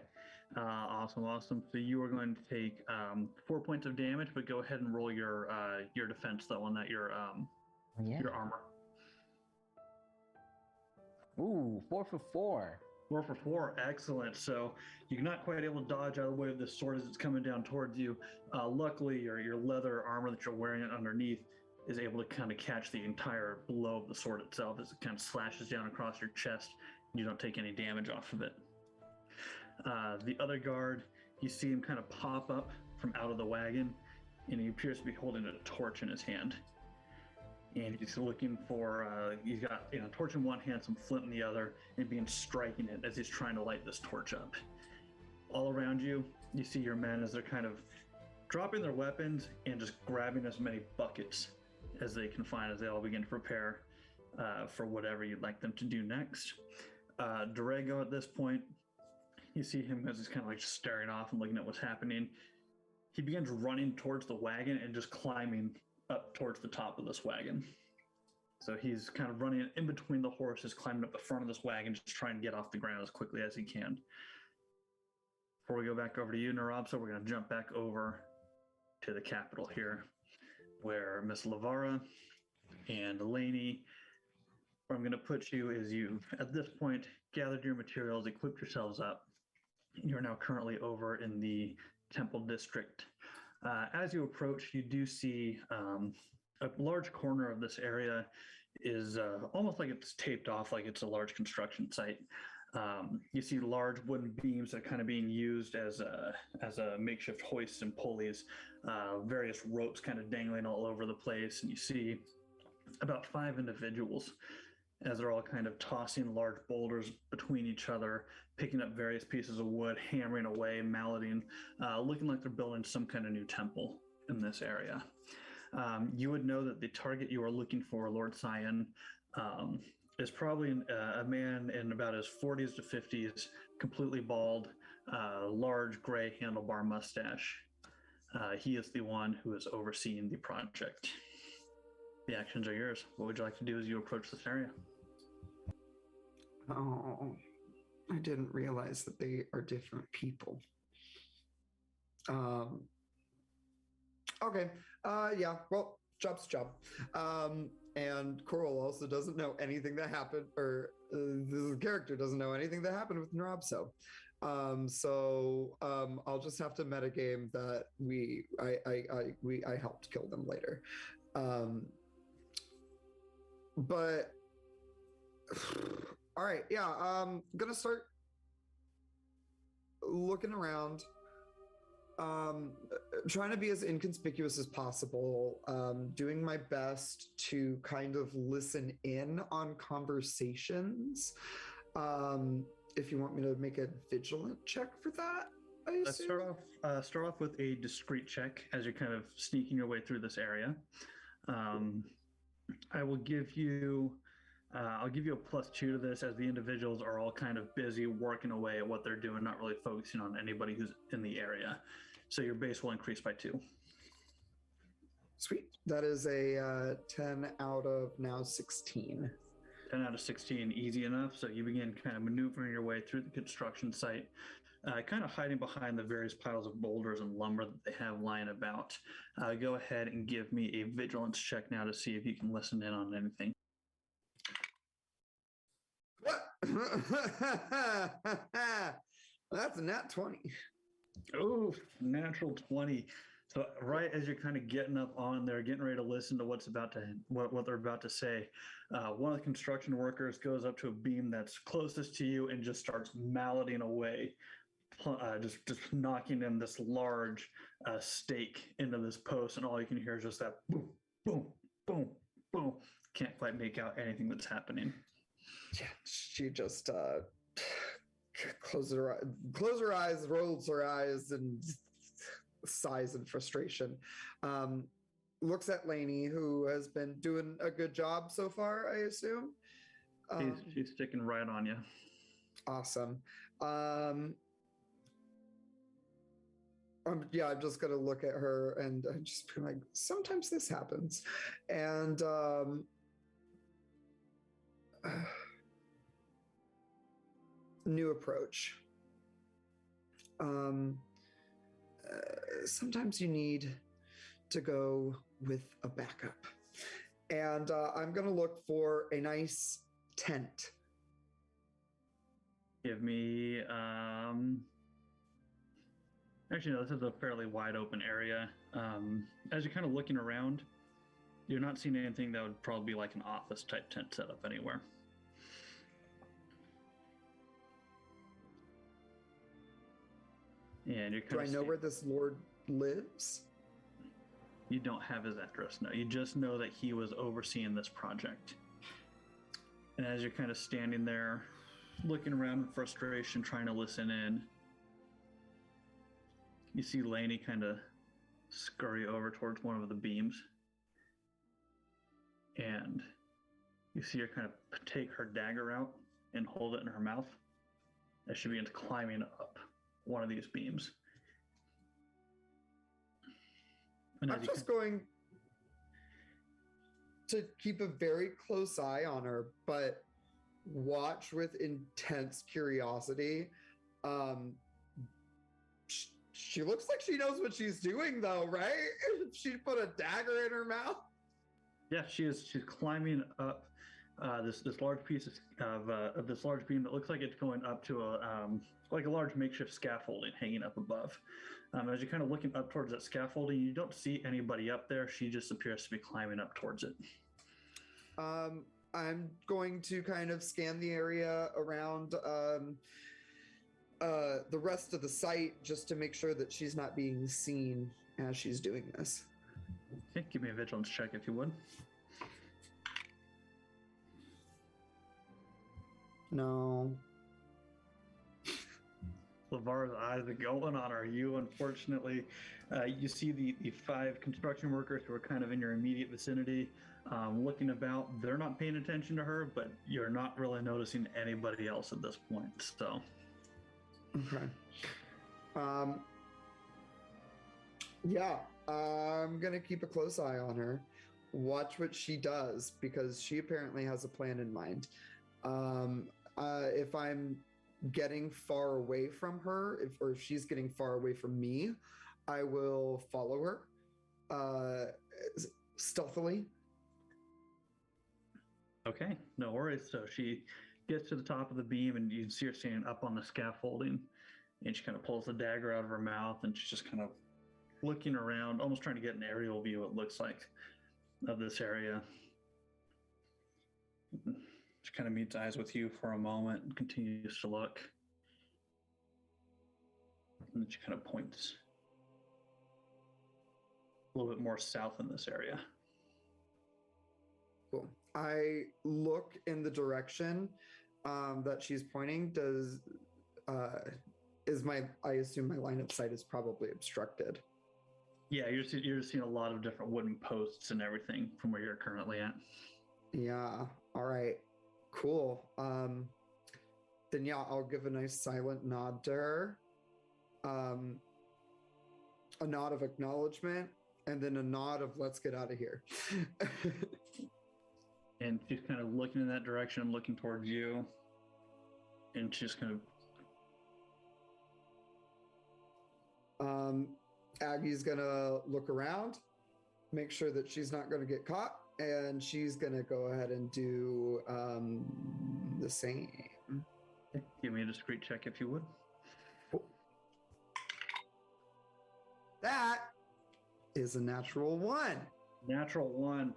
Awesome. So you are going to take 4 points of damage, but go ahead and roll your defense though on that your armor. Ooh, 4 for 4. 4 for 4, excellent. So you're not quite able to dodge out of the way of this sword as it's coming down towards you. Luckily, your leather armor that you're wearing underneath is able to kind of catch the entire blow of the sword itself as it kind of slashes down across your chest. You don't take any damage off of it. The other guard, you see him kind of pop up from out of the wagon, and he appears to be holding a torch in his hand. And he's looking for, he's got a torch in one hand, some flint in the other, and begins striking it as he's trying to light this torch up. All around you, you see your men as they're kind of dropping their weapons and just grabbing as many buckets as they can find as they all begin to prepare for whatever you'd like them to do next. Dorego, at this point, you see him as he's kind of like staring off and looking at what's happening. He begins running towards the wagon and just climbing up towards the top of this wagon. So he's kind of running in between the horses, climbing up the front of this wagon, just trying to get off the ground as quickly as he can. Before we go back over to you, Nrobso, we're going to jump back over to the capital here, where Miss Lavara and Elaney, where I'm going to put you is you, at this point, gathered your materials, equipped yourselves up. You're now currently over in the Temple District. As you approach, you do see a large corner of this area is almost like it's taped off, like it's a large construction site. You see large wooden beams that are kind of being used as a makeshift hoists and pulleys, various ropes kind of dangling all over the place, and you see about 5 individuals as they're all kind of tossing large boulders between each other, picking up various pieces of wood, hammering away, malleting, looking like they're building some kind of new temple in this area. You would know that the target you are looking for, Lord Cyan, is probably a man in about his 40s to 50s, completely bald, large gray handlebar mustache. He is the one who is overseeing the project. The actions are yours. What would you like to do as you approach this area? Oh, I didn't realize that they are different people. Okay. Yeah, well, job's job. And Coral also doesn't know anything that happened, or the character doesn't know anything that happened with Nrobso. So I'll just have to metagame that I helped kill them later. But all right, yeah, I'm gonna start looking around, trying to be as inconspicuous as possible, doing my best to kind of listen in on conversations. If you want me to make a vigilance check for that, I assume. Let's start off with a discreet check as you're kind of sneaking your way through this area. I will give you I'll give you a +2 to this, as the individuals are all kind of busy working away at what they're doing, not really focusing on anybody who's in the area. So your base will increase by 2. Sweet. That is a 10 out of now 16. 10 out of 16, easy enough. So you begin kind of maneuvering your way through the construction site, kind of hiding behind the various piles of boulders and lumber that they have lying about. Go ahead and give me a vigilance check now to see if you can listen in on anything. That's a nat 20. Oh, natural 20. So right as you're kind of getting up on there, getting ready to listen to what they're about to say, one of the construction workers goes up to a beam that's closest to you and just starts malleting away, just knocking in this large stake into this post, and all you can hear is just that boom, boom, boom, boom. Can't quite make out anything that's happening. Yeah, she just closes her eyes, rolls her eyes, and sighs in frustration. Looks at Lainey, who has been doing a good job so far, I assume. She's sticking right on you. Awesome. Yeah, I'm just gonna look at her and I'm just be like, sometimes this happens, and new approach. Sometimes you need to go with a backup. And I'm going to look for a nice tent. Give me... Actually, no, this is a fairly wide open area. As you're kind of looking around, you're not seeing anything that would probably be like an office type tent set up anywhere. And you're Do I know where this lord lives? You don't have his address, no. You just know that he was overseeing this project. And as you're kind of standing there, looking around in frustration, trying to listen in, you see Lainey kind of scurry over towards one of the beams. And you see her kind of take her dagger out and hold it in her mouth as she begins climbing up one of these beams. And I'm just going to keep a very close eye on her, but watch with intense curiosity. She looks like she knows what she's doing, though, right? She put a dagger in her mouth. Yeah, she's climbing up this large piece of this large beam that looks like it's going up to a large makeshift scaffolding hanging up above. As you're kind of looking up towards that scaffolding, you don't see anybody up there. She just appears to be climbing up towards it. I'm going to kind of scan the area around the rest of the site just to make sure that she's not being seen as she's doing this. Okay, give me a vigilance check if you would. No. LeVar's eyes are going on her. You, unfortunately, you see the 5 construction workers who are kind of in your immediate vicinity, looking about. They're not paying attention to her, but you're not really noticing anybody else at this point. So, okay. Yeah, I'm gonna keep a close eye on her. Watch what she does because she apparently has a plan in mind. If I'm getting far away from her, or if she's getting far away from me, I will follow her stealthily. Okay, no worries. So she gets to the top of the beam, and you can see her standing up on the scaffolding, and she kind of pulls the dagger out of her mouth, and she's just kind of looking around, almost trying to get an aerial view, it looks like, of this area. She kind of meets eyes with you for a moment and continues to look. And then she kind of points a little bit more south in this area. Cool. I look in the direction that she's pointing. I assume my line of sight is probably obstructed. Yeah, you're seeing a lot of different wooden posts and everything from where you're currently at. Yeah. All right. Cool. Then yeah, I'll give a nice silent nod to her. A nod of acknowledgement, and then a nod of let's get out of here. And she's kind of looking in that direction, looking towards you. And she's kind of Aggie's gonna look around, make sure that she's not gonna get caught, and she's gonna go ahead and do the same. Give me a discreet check if you would. Cool. That is a natural 1. Natural 1.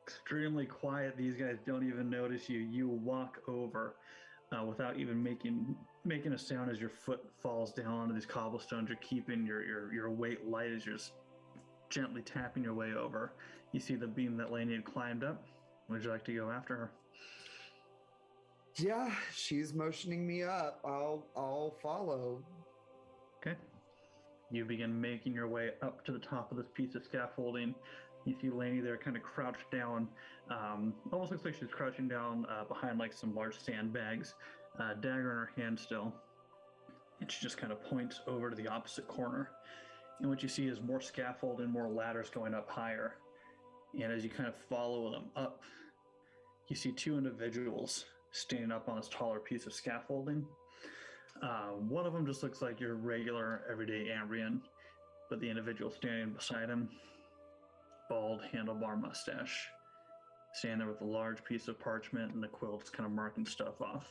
Extremely quiet. These guys don't even notice you. You walk over without even making a sound as your foot falls down onto these cobblestones. You're keeping your weight light as you're just gently tapping your way over. You see the beam that Lainey had climbed up. Would you like to go after her? Yeah, she's motioning me up. I'll follow. Okay. You begin making your way up to the top of this piece of scaffolding. You see Lainey there kind of crouched down. Almost looks like she's crouching down behind like some large sandbags. Dagger in her hand still. And she just kind of points over to the opposite corner. And what you see is more scaffold and more ladders going up higher. And as you kind of follow them up, you see 2 individuals standing up on this taller piece of scaffolding. One of them just looks like your regular everyday Ambrian, but the individual standing beside him, bald handlebar mustache, standing there with a large piece of parchment and the quilts kind of marking stuff off.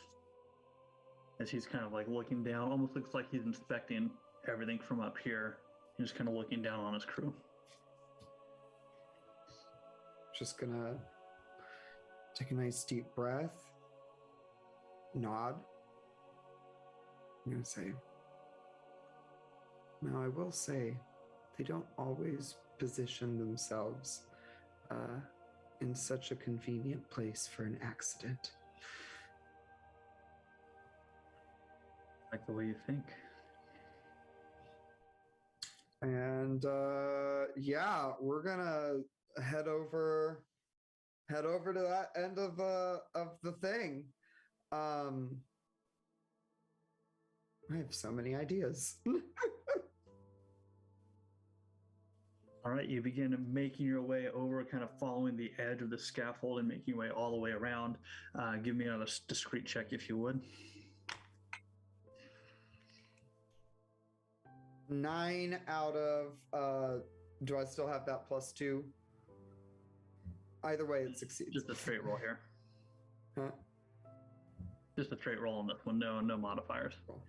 As he's kind of like looking down, almost looks like he's inspecting everything from up here. He's just kind of looking down on his crew. Just gonna take a nice deep breath, nod. I'm gonna say, now I will say, they don't always position themselves in such a convenient place for an accident. Like the way you think. And yeah, we're gonna head over to that end of the thing. I have so many ideas. All right, you begin making your way over, kind of following the edge of the scaffold and making your way all the way around. Give me another discreet check if you would. 9 out of, do I still have that +2? Either way, it succeeds. Just a straight roll here. Huh? Just a straight roll on this one. No modifiers. Cool.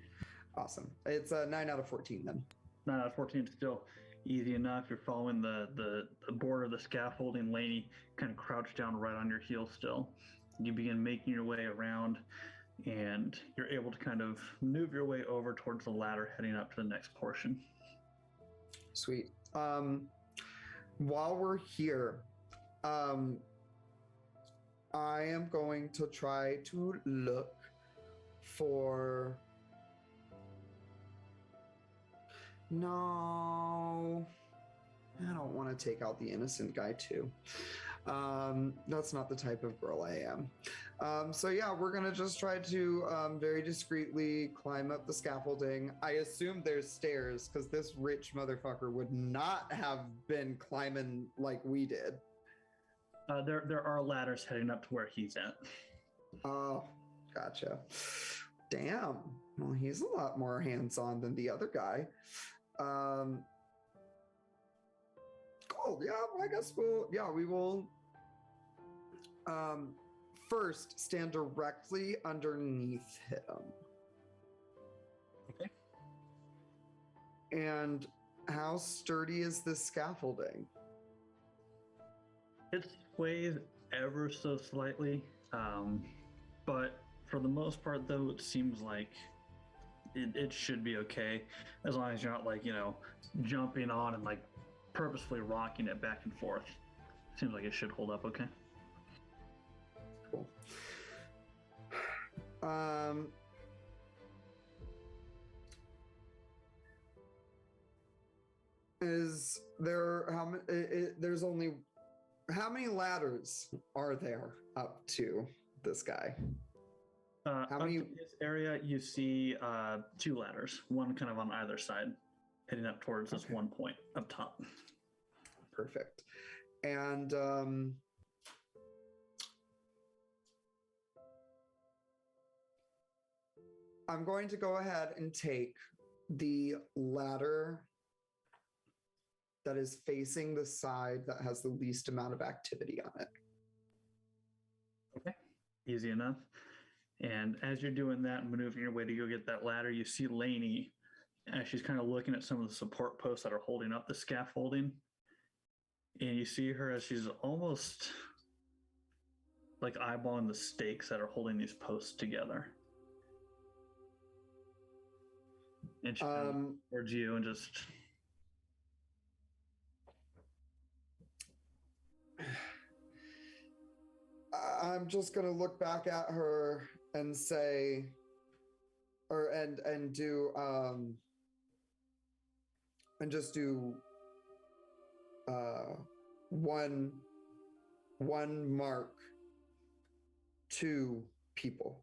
Awesome. It's a 9 out of 14 then. 9 out of 14 is still easy enough. You're following the border of the scaffolding. Laney kind of crouched down right on your heels still. You begin making your way around, and you're able to kind of move your way over towards the ladder, heading up to the next portion. Sweet. While we're here, I am going to try to look for... No, I don't want to take out the innocent guy too. That's not the type of girl I am. So yeah, we're gonna just try to very discreetly climb up the scaffolding. I assume there's stairs because this rich motherfucker would not have been climbing like we did. There are ladders heading up to where he's at. Oh, gotcha. Damn. Well, he's a lot more hands-on than the other guy. Cool. Yeah, well, I guess we will first stand directly underneath him. Okay. And how sturdy is this scaffolding? It sways ever so slightly, but for the most part, though, it seems like it should be okay, as long as you're not like, jumping on and like purposefully rocking it back and forth. Seems like it should hold up okay. Cool. Is there there's only how many ladders are there up to this guy? How many? Up to this area, you see 2 ladders, one kind of on either side, heading up towards this one point up top. Perfect. And I'm going to go ahead and take the ladder that is facing the side that has the least amount of activity on it. Okay, easy enough. And as you're doing that and maneuvering your way to go get that ladder, you see Laney as she's kind of looking at some of the support posts that are holding up the scaffolding. And you see her as she's almost like eyeballing the stakes that are holding these posts together. And she comes towards you and just... I'm just gonna look back at her and say, and do one mark, 2 people.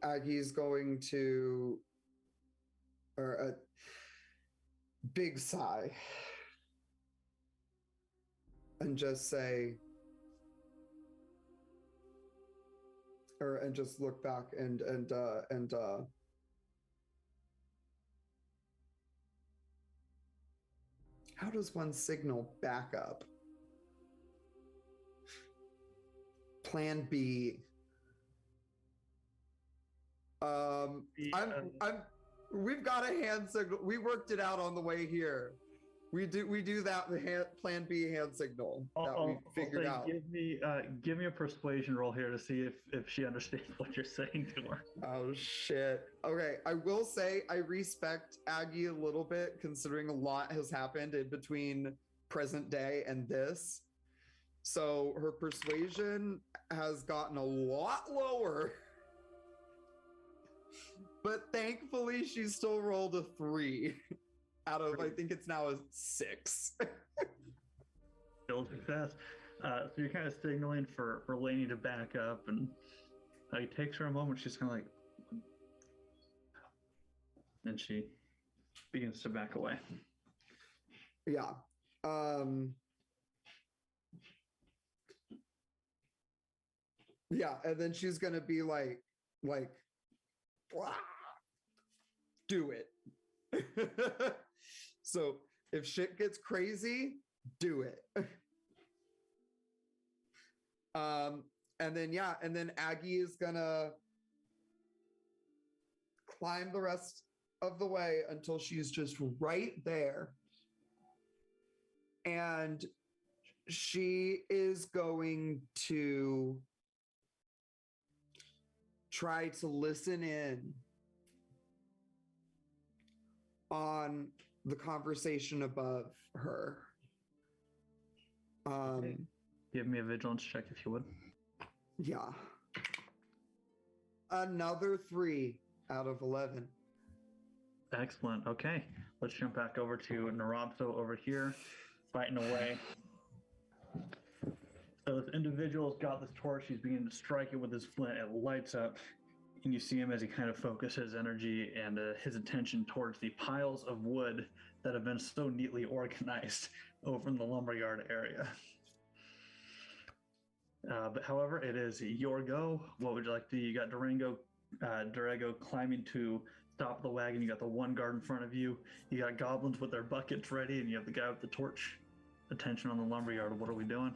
Aggie's going to, or a big sigh, and just say, and just look back and how does one signal backup? Plan B. We've got a hand signal. We worked it out on the way here. We do that plan B hand signal that we figured out. Give me a persuasion roll here to see if she understands what you're saying to her. Oh shit. Okay, I will say I respect Aggie a little bit, considering a lot has happened in between present day and this. So her persuasion has gotten a lot lower. But thankfully, she still rolled a 3 out of, I think it's now a 6. Still success. So you're kind of signaling for Laney to back up, and it takes her a moment. She's kind of like, and she begins to back away. Yeah. Yeah, and then she's gonna be like, do it. So if shit gets crazy, do it. And then Aggie is gonna climb the rest of the way until she's just right there. And she is going to try to listen in on the conversation above her. Okay. Give me a vigilance check if you would. Yeah. Another 3 out of 11. Excellent. Okay. Let's jump back over to Nrobso over here, fighting away. So this individual's got this torch. He's beginning to strike it with his flint. It lights up, and you see him as he kind of focuses his energy and his attention towards the piles of wood that have been so neatly organized over in the lumberyard area. But however, it is your go. What would you like to do? You got Durego climbing to stop the wagon. You got the one guard in front of you. You got goblins with their buckets ready, and you have the guy with the torch. Attention on the lumberyard. What are we doing?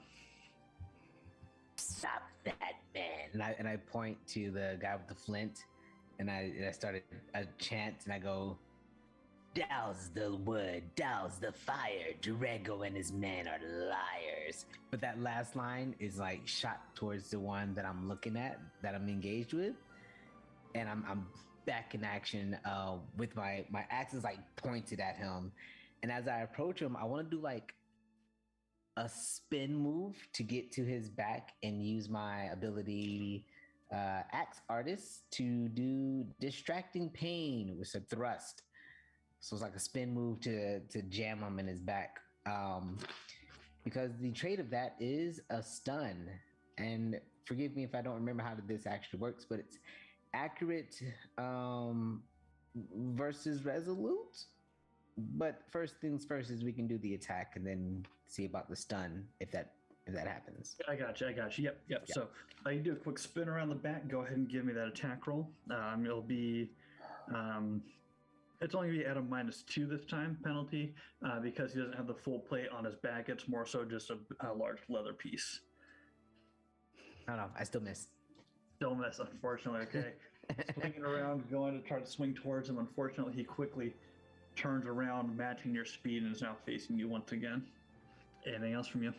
Stop that, man. And I point to the guy with the flint, and I started a chant, and I go, douse the wood, douse the fire. Durego and his men are liars. But that last line is like shot towards the one that I'm looking at, that I'm engaged with. And I'm back in action with my axe is like pointed at him. And as I approach him, I want to do like a spin move to get to his back and use my ability Axe Artist to do Distracting Pain with a thrust. So it's like a spin move to jam him in his back. Because the trait of that is a stun. And forgive me if I don't remember how this actually works, but it's accurate versus resolute. But first things first is we can do the attack and then see about the stun if that happens. I got you. Yep. So you do a quick spin around the back. Go ahead and give me that attack roll. It'll be, it's only gonna be at a -2 this time penalty because he doesn't have the full plate on his back. It's more so just a large leather piece. No, I still miss. Still miss, unfortunately. Okay, swinging around, going to try to swing towards him. Unfortunately, he quickly turns around, matching your speed, and is now facing you once again. Anything else from you?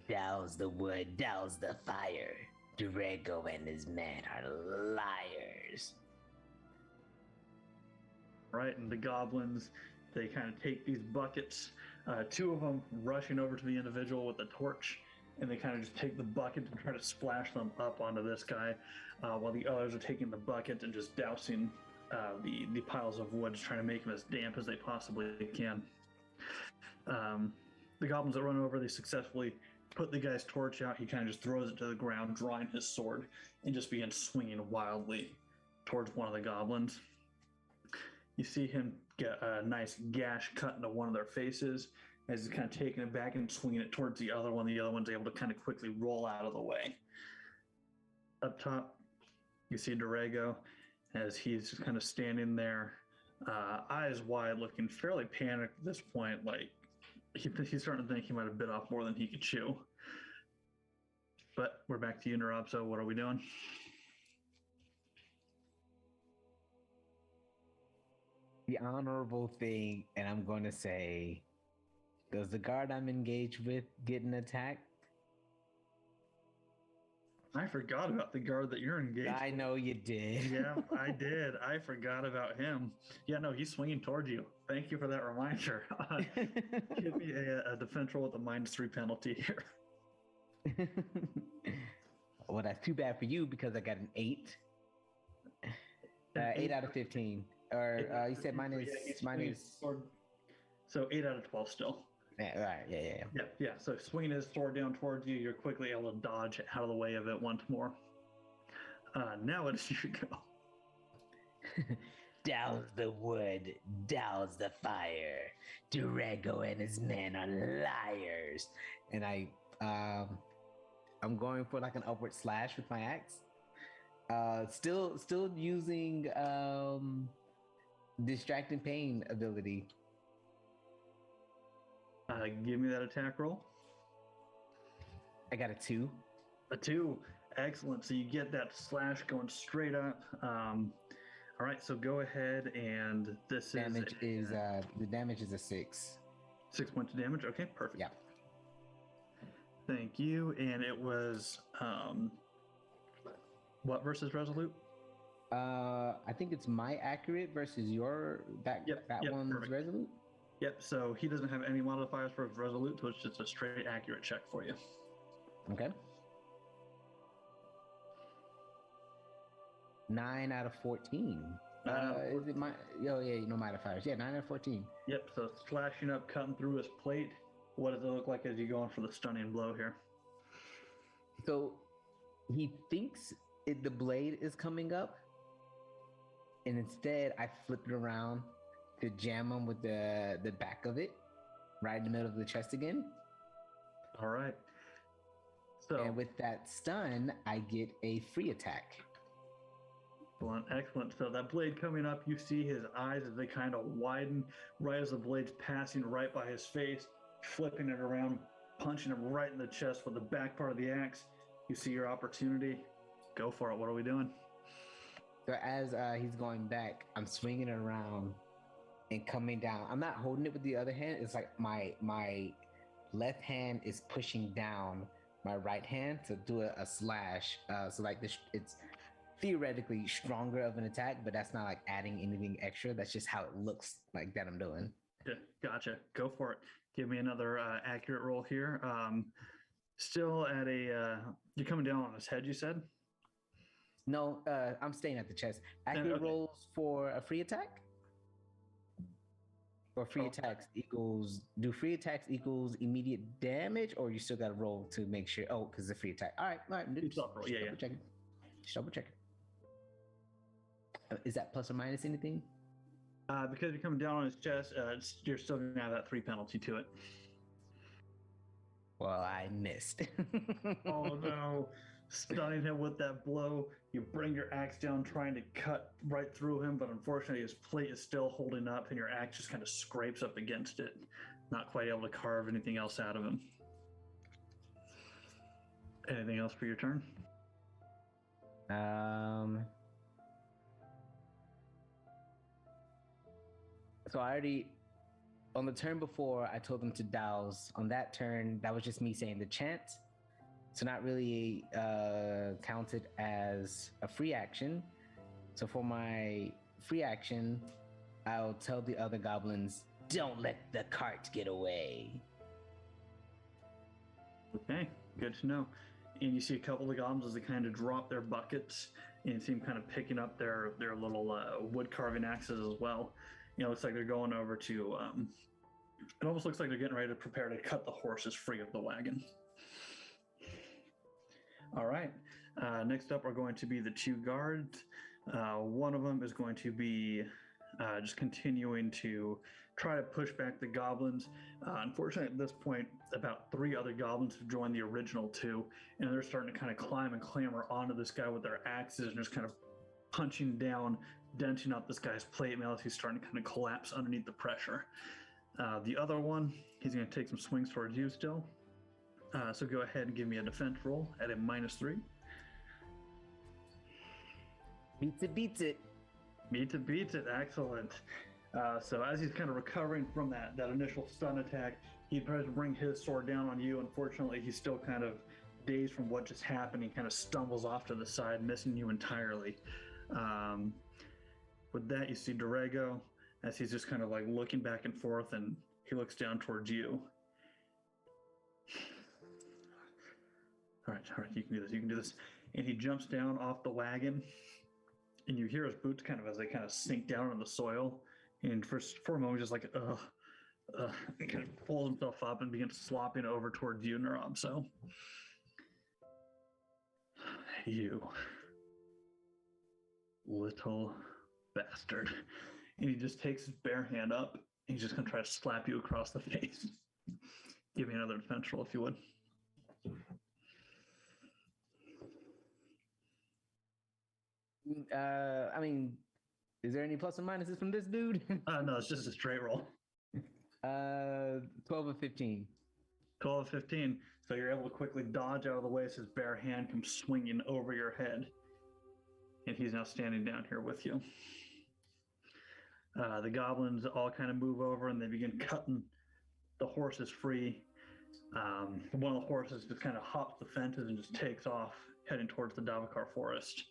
Douse the wood, douse the fire. Durego and his men are liars. Right, and the goblins, they kind of take these buckets, 2 of them rushing over to the individual with the torch, and they kind of just take the bucket and try to splash them up onto this guy, while the others are taking the bucket and just dousing the piles of wood, just trying to make them as damp as they possibly can. The goblins that run over, they successfully put the guy's torch out. He kind of just throws it to the ground, drawing his sword, and just begins swinging wildly towards one of the goblins. You see him get a nice gash cut into one of their faces as he's kind of taking it back and swinging it towards the other one. The other one's able to kind of quickly roll out of the way. Up top, you see Durego as he's just kind of standing there, eyes wide, looking fairly panicked at this point. Like he's starting to think he might have bit off more than he could chew. But we're back to you, Nrobso. What are we doing? The honorable thing, and I'm going to say, does the guard I'm engaged with get an attack? I forgot about the guard that you're engaged with. I know you did. Yeah, I did. I forgot about him. Yeah, no, he's swinging towards you. Thank you for that reminder. Give me a defense roll with a -3 penalty here. Well, that's too bad for you because I got an 8. 8 out of 15. Or you said minus. So 8 out of 12 still. Yeah, right. Yeah. So swinging his sword down towards you, you're quickly able to dodge out of the way of it once more. Now it's your go. Douse the wood, douse the fire. Durego and his men are liars. And I'm going for like an upward slash with my axe. Still using Distracting pain ability. Give me that attack roll. I got a 2. A 2. Excellent. So you get that slash going straight up. All right, so go ahead, and this Damage is the damage is a 6. 6 points of damage. Okay, perfect. Yeah. Thank you. And it was what versus Resolute? I think it's my accurate versus your that one's perfect. Resolute. Yep. So he doesn't have any modifiers for his Resolute, so it's just a straight accurate check for you. Okay. 9 out of 14. Is it my? Oh yeah, no modifiers. Yeah, 9 out of 14. Yep. So slashing up, cutting through his plate. What does it look like as you go in for the stunning blow here? So he thinks the blade is coming up, and instead I flip it around to jam him with the back of it, right in the middle of the chest again. All right. So, and with that stun, I get a free attack. Excellent. So that blade coming up, you see his eyes as they kind of widen right as the blade's passing right by his face, flipping it around, punching him right in the chest with the back part of the axe. You see your opportunity. Go for it. What are we doing? So as he's going back, I'm swinging it around and coming down. I'm not holding it with the other hand. It's like my left hand is pushing down my right hand to do a slash. So like this, it's theoretically stronger of an attack, but that's not like adding anything extra. That's just how it looks like that I'm doing. Yeah, gotcha. Go for it. Give me another accurate roll here. Still at a, you're coming down on his head, you said? No, I'm staying at the chest. Accurate rolls for a free attack? Or free attacks equals, do free attacks equals immediate damage, or you still got to roll to make sure? Oh, because it's a free attack. All right. Just double check it. Is that plus or minus anything? Because you're coming down on his chest, you're still going to have that 3 penalty to it. Well, I missed. Oh no. Stunning him with that blow. You bring your axe down, trying to cut right through him, but unfortunately his plate is still holding up, and your axe just kind of scrapes up against it, not quite able to carve anything else out of him. Anything else for your turn? So I already, on the turn before, I told them to douse. On that turn, that was just me saying the chant. So not really counted as a free action. So for my free action, I'll tell the other goblins, don't let the cart get away. Okay, good to know. And you see a couple of goblins as they kind of drop their buckets, and you see them kind of picking up their little wood carving axes as well. You know, it looks like they're going over to, it almost looks like they're getting ready to prepare to cut the horses free of the wagon. All right. Next up are going to be the 2 guards. One of them is going to be just continuing to try to push back the goblins. Unfortunately, at this point, about 3 other goblins have joined the original 2, and they're starting to kind of climb and clamber onto this guy with their axes and just kind of punching down, denting up this guy's plate mail as he's starting to kind of collapse underneath the pressure. The other one, he's going to take some swings towards you still. So go ahead and give me a defense roll at a -3. Beats it. Beats it. Excellent. So as he's kind of recovering from that initial stun attack, he tries to bring his sword down on you. Unfortunately, he's still kind of dazed from what just happened. He kind of stumbles off to the side, missing you entirely. With that, you see Dorego as he's just kind of like looking back and forth, and he looks down towards you. All right, you can do this. And he jumps down off the wagon, and you hear his boots kind of as they kind of sink down in the soil. And for a moment, just like, he kind of pulls himself up and begins slopping over towards you, Nrobso. You little bastard. And he just takes his bare hand up, and he's just going to try to slap you across the face. Give me another defense roll if you would. I mean, Is there any plus or minuses from this dude? No, it's just a straight roll. 12 or 15. 12 15. So you're able to quickly dodge out of the way as his bare hand comes swinging over your head. And he's now standing down here with you. The goblins all kind of move over and they begin cutting the horses free. One of the horses just kind of hops the fences and just takes off, heading towards the Davokar forest.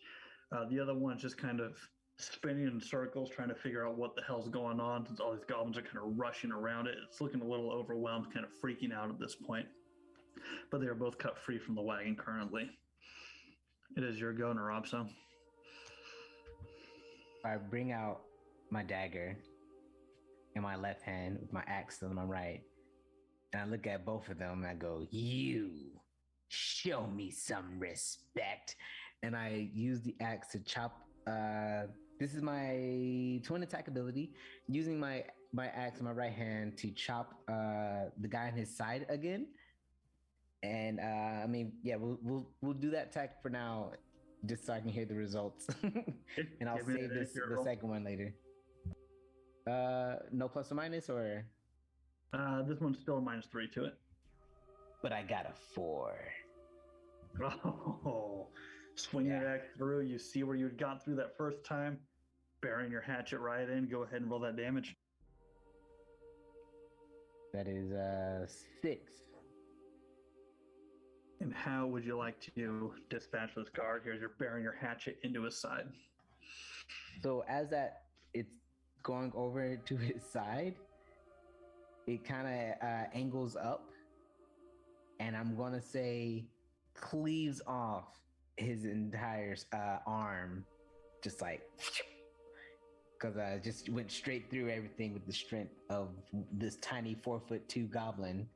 The other one's just kind of spinning in circles, trying to figure out what the hell's going on, since all these goblins are kind of rushing around it. It's looking a little overwhelmed, kind of freaking out at this point. But they are both cut free from the wagon currently. It is your go, Nrobso. I bring out my dagger in my left hand with my axe in my right. And I look at both of them and I go, "You show me some respect." And I use the axe to chop. This is my twin attack ability, using my axe in my right hand to chop the guy on his side again. And I mean, yeah, we'll do that attack for now, just so I can hear the results. And I'll save the second one later. No plus or minus, or? This one's still a -3 to it. But I got a 4. Oh, swing your axe through. You see where you got through that first time, burying your hatchet right in. Go ahead and roll that damage. That is 6. And how would you like to dispatch this guard here as you're burying your hatchet into his side? So as it's going over to his side, it kind of angles up, and I'm gonna say cleaves off his entire arm, just like, because I just went straight through everything with the strength of this tiny 4'2" goblin.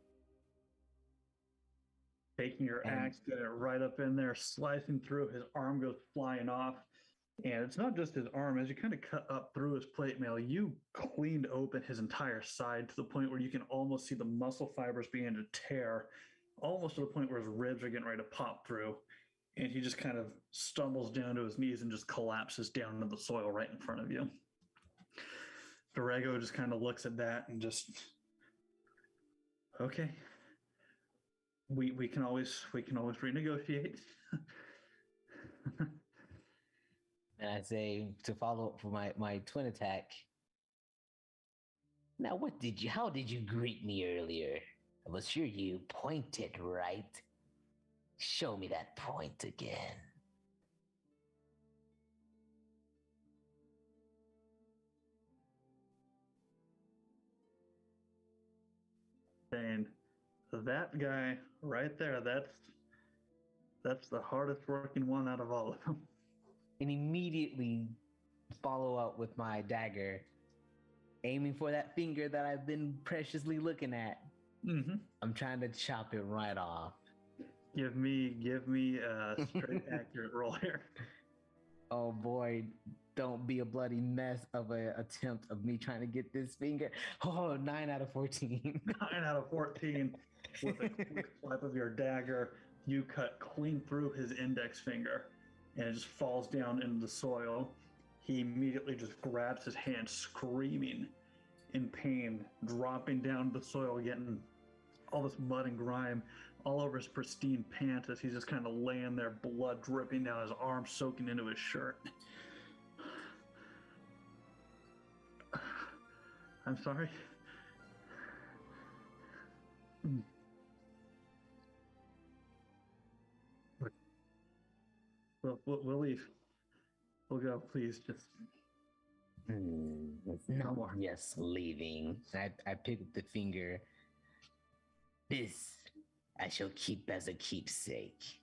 Taking your axe, get it right up in there, slicing through. His arm goes flying off. And it's not just his arm. As you kind of cut up through his plate mail, you cleaned open his entire side to the point where you can almost see the muscle fibers beginning to tear, almost to the point where his ribs are getting ready to pop through. And he just kind of stumbles down to his knees and just collapses down into the soil right in front of you. Dorego just kind of looks at that and just, okay. We can always renegotiate. And I say, to follow up for my twin attack. Now, how did you greet me earlier? I was sure you pointed, right? Show me that point again. And that guy right there, that's the hardest working one out of all of them. And immediately follow up with my dagger, aiming for that finger that I've been preciously looking at. Mm-hmm. I'm trying to chop it right off. Give me a straight accurate roll here. Oh boy, don't be a bloody mess of an attempt of me trying to get this finger. Oh, 9 out of 14. 9 out of 14. With a quick swipe of your dagger, you cut clean through his index finger. And it just falls down into the soil. He immediately just grabs his hand, screaming in pain, dropping down to the soil, getting all this mud and grime all over his pristine pants as he's just kind of laying there, blood dripping down his arm, soaking into his shirt. I'm sorry. We'll leave. We'll go, please. Just no more. Yes, leaving. I pick up the finger. This I shall keep as a keepsake.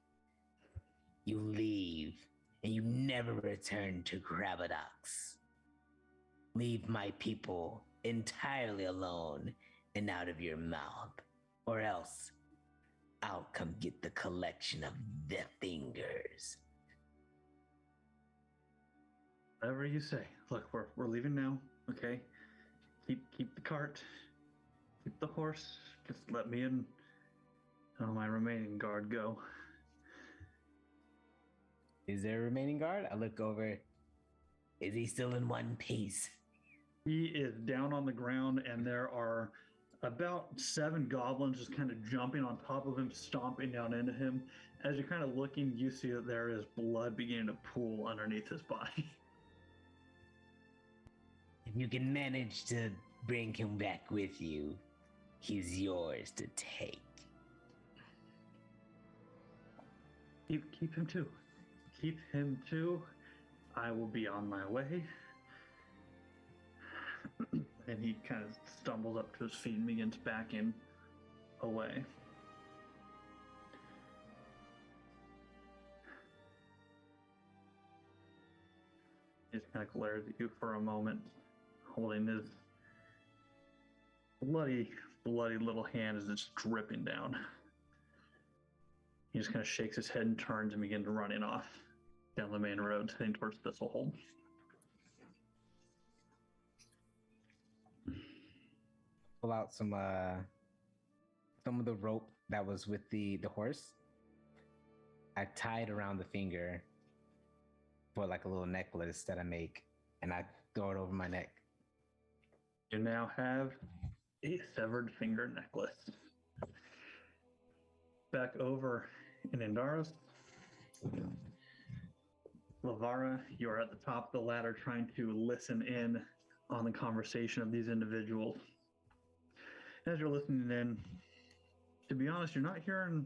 You leave, and you never return to Carabinox. Leave my people entirely alone and out of your mouth, or else I'll come get the collection of the fingers. Whatever you say. Look, we're leaving now. Okay, keep the cart, keep the horse. Just let me and my remaining guard go. Is there a remaining guard? I look over. Is he still in one piece? He is down on the ground, and there are about 7 goblins just kind of jumping on top of him, stomping down into him. As you're kind of looking, you see that there is blood beginning to pool underneath his body. If you can manage to bring him back with you, he's yours to take. Keep him too. Keep him too. I will be on my way. And he kind of stumbles up to his feet and begins backing away. He just kind of glares at you for a moment, holding his bloody little hand as it's dripping down. He just kind of shakes his head and turns and begins running off down the main road, heading towards Thistlehold. Pull out some of the rope that was with the horse. I tie it around the finger for like a little necklace that I make, and I throw it over my neck. You now have a severed finger necklace. Back over in Gendaros. Lavara, you are at the top of the ladder trying to listen in on the conversation of these individuals. As you're listening in, to be honest, you're not hearing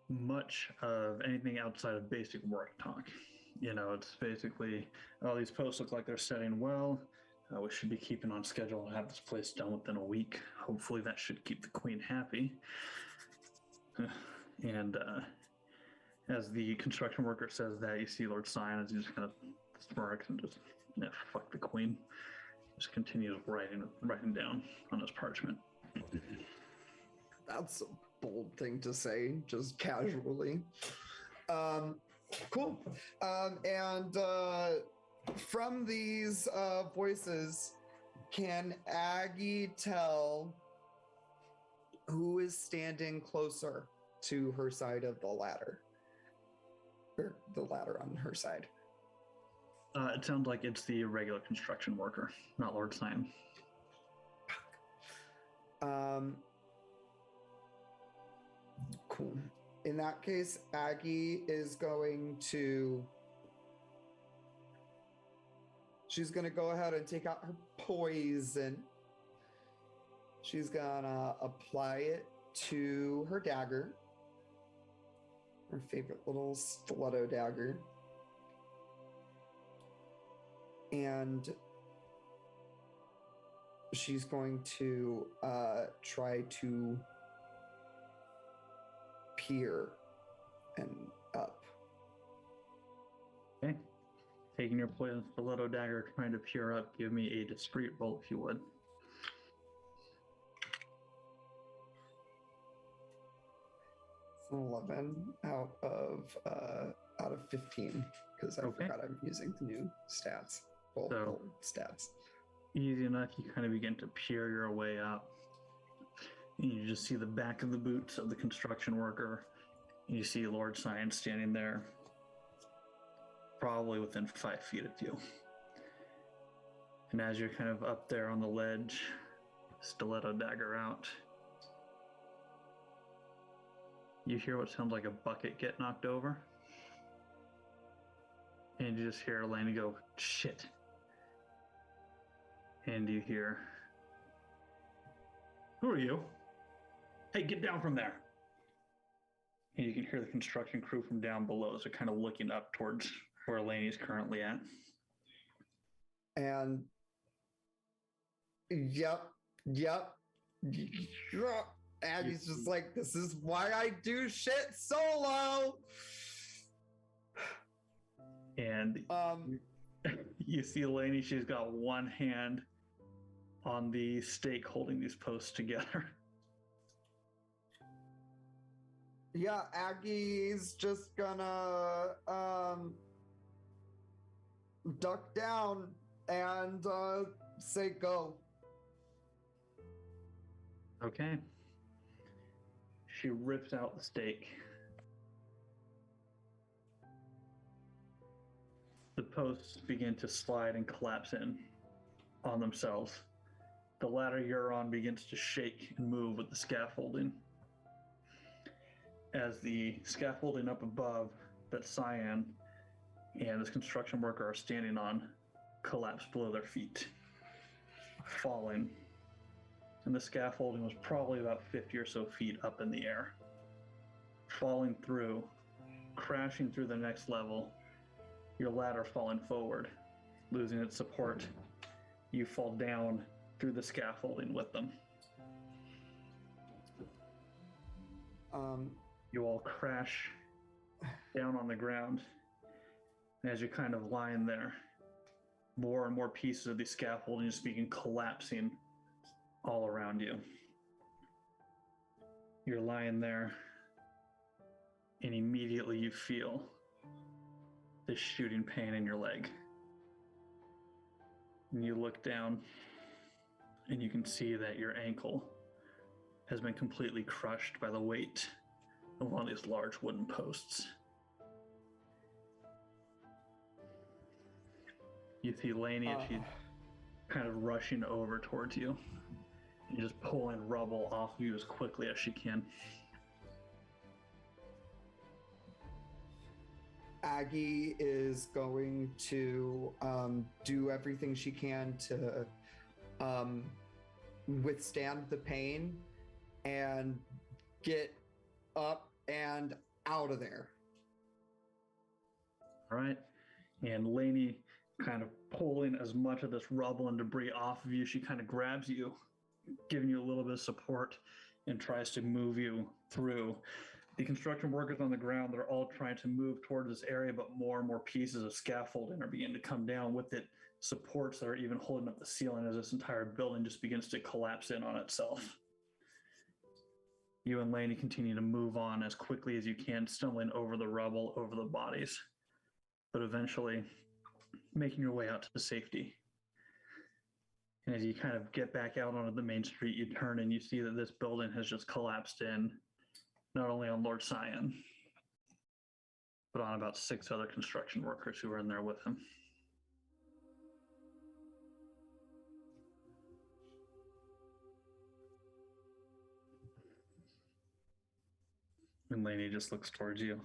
much of anything outside of basic work talk. You know, it's basically, oh, these posts look like they're setting well. We should be keeping on schedule and have this place done within a week. Hopefully that should keep the queen happy. And as the construction worker says that, you see Lord Sion as he just kind of smirks and just, yeah, fuck the queen. Just continues writing down on his parchment. That's a bold thing to say, just casually. Cool. And from these voices, can Aggie tell who is standing closer to her side of the ladder? Or the ladder on her side? It sounds like it's the regular construction worker, not Lord Sion. Cool. In that case, Aggie is going to... She's going to go ahead and take out her poison. She's going to apply it to her dagger. Her favorite little stiletto dagger. And she's going to try to peer and up. Okay. Taking your poison stiletto dagger, trying to peer up. Give me a discreet roll if you would. It's an 11 out of 15 because I forgot I'm using the new stats. Old stats. Easy enough. You kind of begin to peer your way up. And you just see the back of the boots of the construction worker. You see Lord Sion standing there, probably within 5 feet of you. And as you're kind of up there on the ledge, stiletto dagger out, you hear what sounds like a bucket get knocked over. And you just hear Elena go, shit. And you hear, who are you? Hey, get down from there. And you can hear the construction crew from down below, so kind of looking up towards where Elaine's currently at. And yep. Aggie's just like, this is why I do shit solo. And you see Elaine, she's got one hand on the stake holding these posts together. Yeah, Aggie's just gonna duck down and say go. Okay. She rips out the stake. The posts begin to slide and collapse in on themselves. The ladder you're on begins to shake and move with the scaffolding. As the scaffolding up above that Cyan and this construction worker are standing on collapse below their feet, falling. And the scaffolding was probably about 50 or so feet up in the air, falling through, crashing through the next level, your ladder falling forward, losing its support. You fall down through the scaffolding with them. You all crash down on the ground. And as you're kind of lying there, more and more pieces of the scaffolding just begin collapsing all around you. You're lying there, and immediately you feel this shooting pain in your leg. And you look down, and you can see that your ankle has been completely crushed by the weight of one of these large wooden posts. You see Lainey, and she's kind of rushing over towards you, and just pulling rubble off of you as quickly as she can. Aggie is going to do everything she can to withstand the pain and get up and out of there. All right. And Lainey, kind of pulling as much of this rubble and debris off of you, she kind of grabs you, giving you a little bit of support, and tries to move you through. The construction workers on the ground, they're all trying to move towards this area, but more and more pieces of scaffolding are beginning to come down with it. Supports that are even holding up the ceiling as this entire building just begins to collapse in on itself. You and Lainey continue to move on as quickly as you can, stumbling over the rubble, over the bodies, but eventually making your way out to safety. And as you kind of get back out onto the main street, you turn and you see that this building has just collapsed in, not only on Lord Cyan, but on about 6 other construction workers who were in there with him. And Lainey just looks towards you.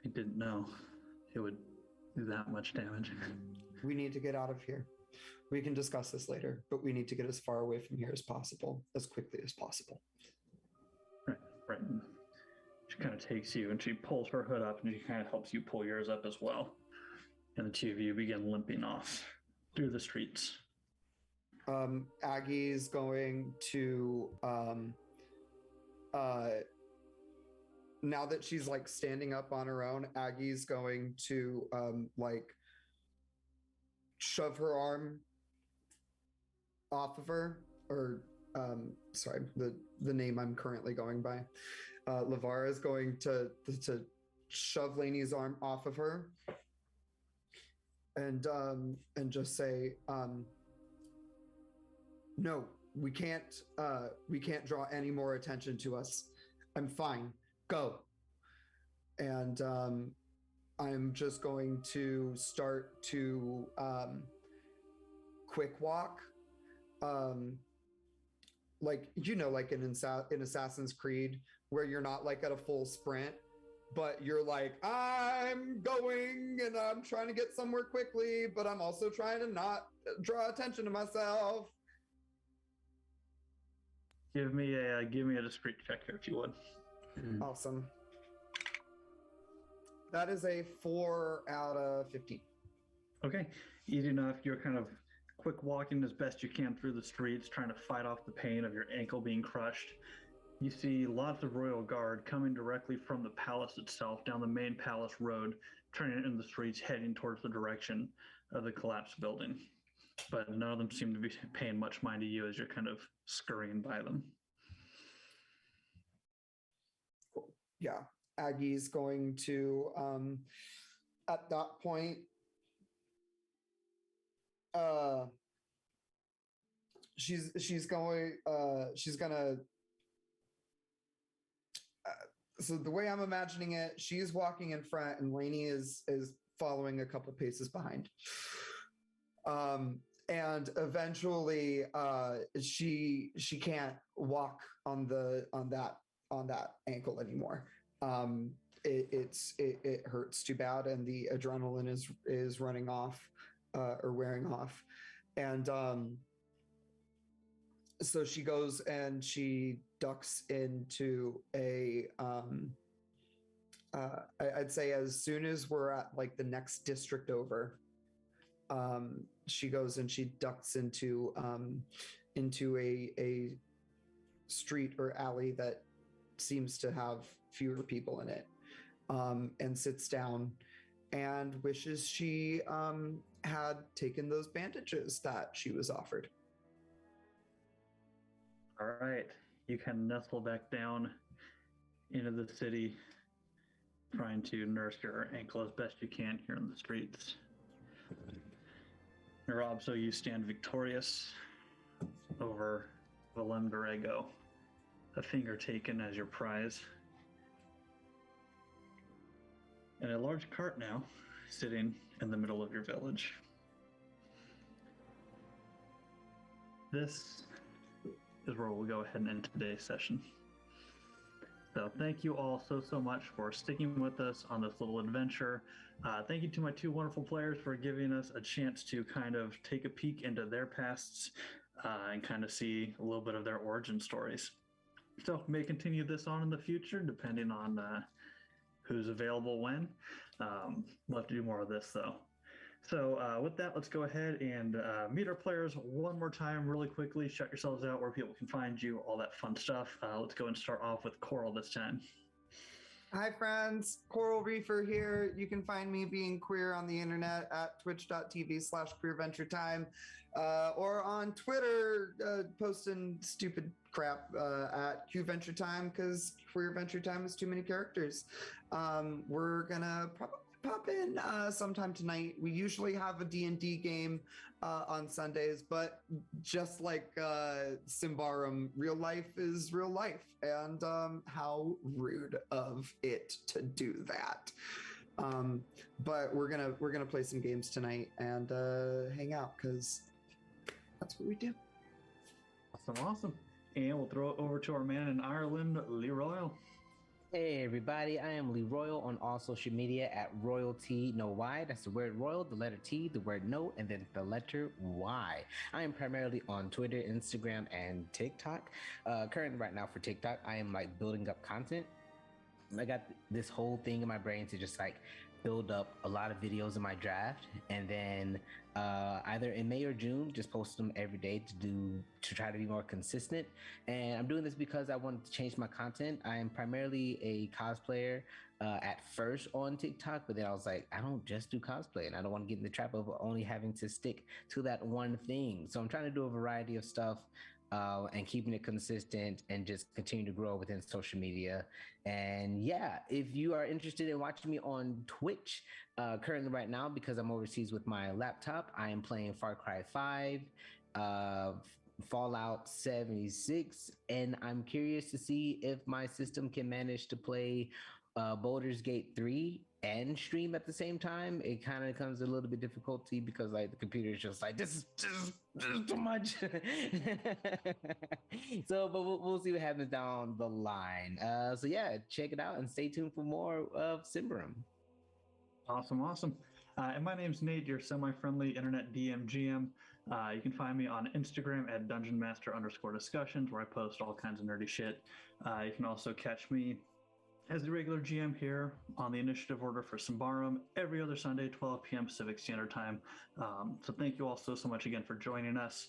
I didn't know it would do that much damage. We need to get out of here. We can discuss this later, but we need to get as far away from here as possible, as quickly as possible. Right. She kind of takes you and she pulls her hood up and she kind of helps you pull yours up as well. And the two of you begin limping off through the streets. Aggie's going to, now that she's like standing up on her own, Aggie's going to like shove her arm off of her, or sorry, the name I'm currently going by. Lavara is going to shove Lainey's arm off of her and just say, no, we can't draw any more attention to us. I'm fine. Go. And I'm just going to start to quick walk. Like, you know, like in Assassin's Creed, where you're not like at a full sprint, but you're like, I'm going and I'm trying to get somewhere quickly, but I'm also trying to not draw attention to myself. Give me a discreet check here, if you would. Awesome. That is a 4 out of 15. Okay, easy enough. You're kind of quick walking as best you can through the streets, trying to fight off the pain of your ankle being crushed. You see lots of royal guard coming directly from the palace itself, down the main palace road, turning in the streets, heading towards the direction of the collapsed building. But none of them seem to be paying much mind to you as you're kind of scurrying by them. Yeah, Aggie's going to, at that point, she's gonna so the way I'm imagining it, she's walking in front and Lainey is following a couple paces behind. And eventually she can't walk on that ankle anymore. It hurts too bad, and the adrenaline is running off or wearing off. And so she goes and she ducks into I'd say as soon as we're at like the next district over, she goes and she ducks into a street or alley that seems to have fewer people in it, and sits down and wishes she had taken those bandages that she was offered. All right, you can nestle back down into the city, trying to nurse your ankle as best you can here in the streets. Nrobso, you stand victorious over Willem Garego, a finger taken as your prize. And a large cart now sitting in the middle of your village. This is where we'll go ahead and end today's session. So thank you all so much for sticking with us on this little adventure. Thank you to my two wonderful players for giving us a chance to kind of take a peek into their pasts and kind of see a little bit of their origin stories. So may continue this on in the future, depending on who's available when. We'll have to do more of this though. So with that, let's go ahead and meet our players one more time really quickly. Shout yourselves out where people can find you, all that fun stuff. Let's go and start off with Coral this time. Hi friends, Coral Reefer here. You can find me being queer on the internet at twitch.tv/queerventuretime or on Twitter posting stupid crap at QVentureTime because Queer Venture Time is too many characters. We're gonna probably pop in sometime tonight. We usually have a D&D game on Sundays, but just like Symbaroum, real life is real life, and how rude of it to do that. But we're gonna play some games tonight and hang out because that's what we do. Awesome. And we'll throw it over to our man in Ireland, Lee Royal. Hey everybody, I am Lee Royal on all social media at Royalty No Y. That's the word royal, the letter T, the word no, and then the letter Y. I am primarily on Twitter, Instagram, and TikTok. Currently right now for TikTok, I am like building up content. I got this whole thing in my brain to just like build up a lot of videos in my draft, and then either in May or June, just post them every day to try to be more consistent. And I'm doing this because I wanted to change my content. I am primarily a cosplayer at first on TikTok, but then I was like, I don't just do cosplay, and I don't want to get in the trap of only having to stick to that one thing. So I'm trying to do a variety of stuff and keeping it consistent and just continue to grow within social media. And yeah, if you are interested in watching me on Twitch, currently right now, because I'm overseas with my laptop, I am playing Far Cry 5, Fallout 76, and I'm curious to see if my system can manage to play Baldur's Gate 3 and stream at the same time. It kind of comes a little bit difficulty because like the computer is just like, this is too much. So, but we'll see what happens down the line. So yeah, check it out and stay tuned for more of Symbaroum. Awesome. And my name's Nate, your semi-friendly internet DMGM. You can find me on Instagram at dungeonmaster_discussions, where I post all kinds of nerdy shit. You can also catch me as the regular GM here on the initiative order for Symbaroum every other Sunday, 12 p.m. Pacific Standard Time. So thank you all so much again for joining us.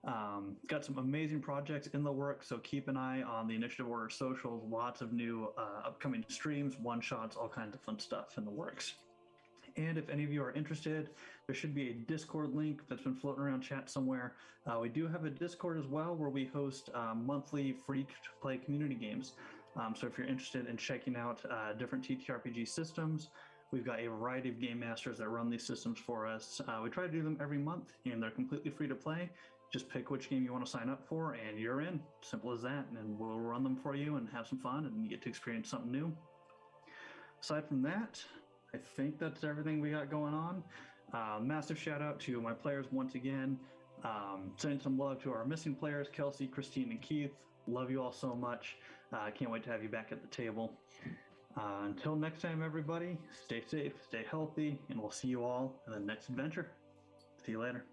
Got some amazing projects in the works, so keep an eye on the initiative order socials. Lots of new upcoming streams, one-shots, all kinds of fun stuff in the works. And if any of you are interested, there should be a Discord link that's been floating around chat somewhere. We do have a Discord as well where we host monthly free-to-play community games. So if you're interested in checking out different TTRPG systems We've got a variety of game masters that run these systems for us. We try to do them every month, and they're completely free to play. Just pick which game you want to sign up for, and you're in. Simple as that. And we'll run them for you and have some fun, and you get to experience something new. Aside from that, I think that's everything we got going on. Massive shout out to my players once again. Sending some love to our missing players, Kelsey, Christine, and Keith. Love you all so much. I can't wait to have you back at the table. Until next time, everybody, stay safe, stay healthy, and we'll see you all in the next adventure. See you later.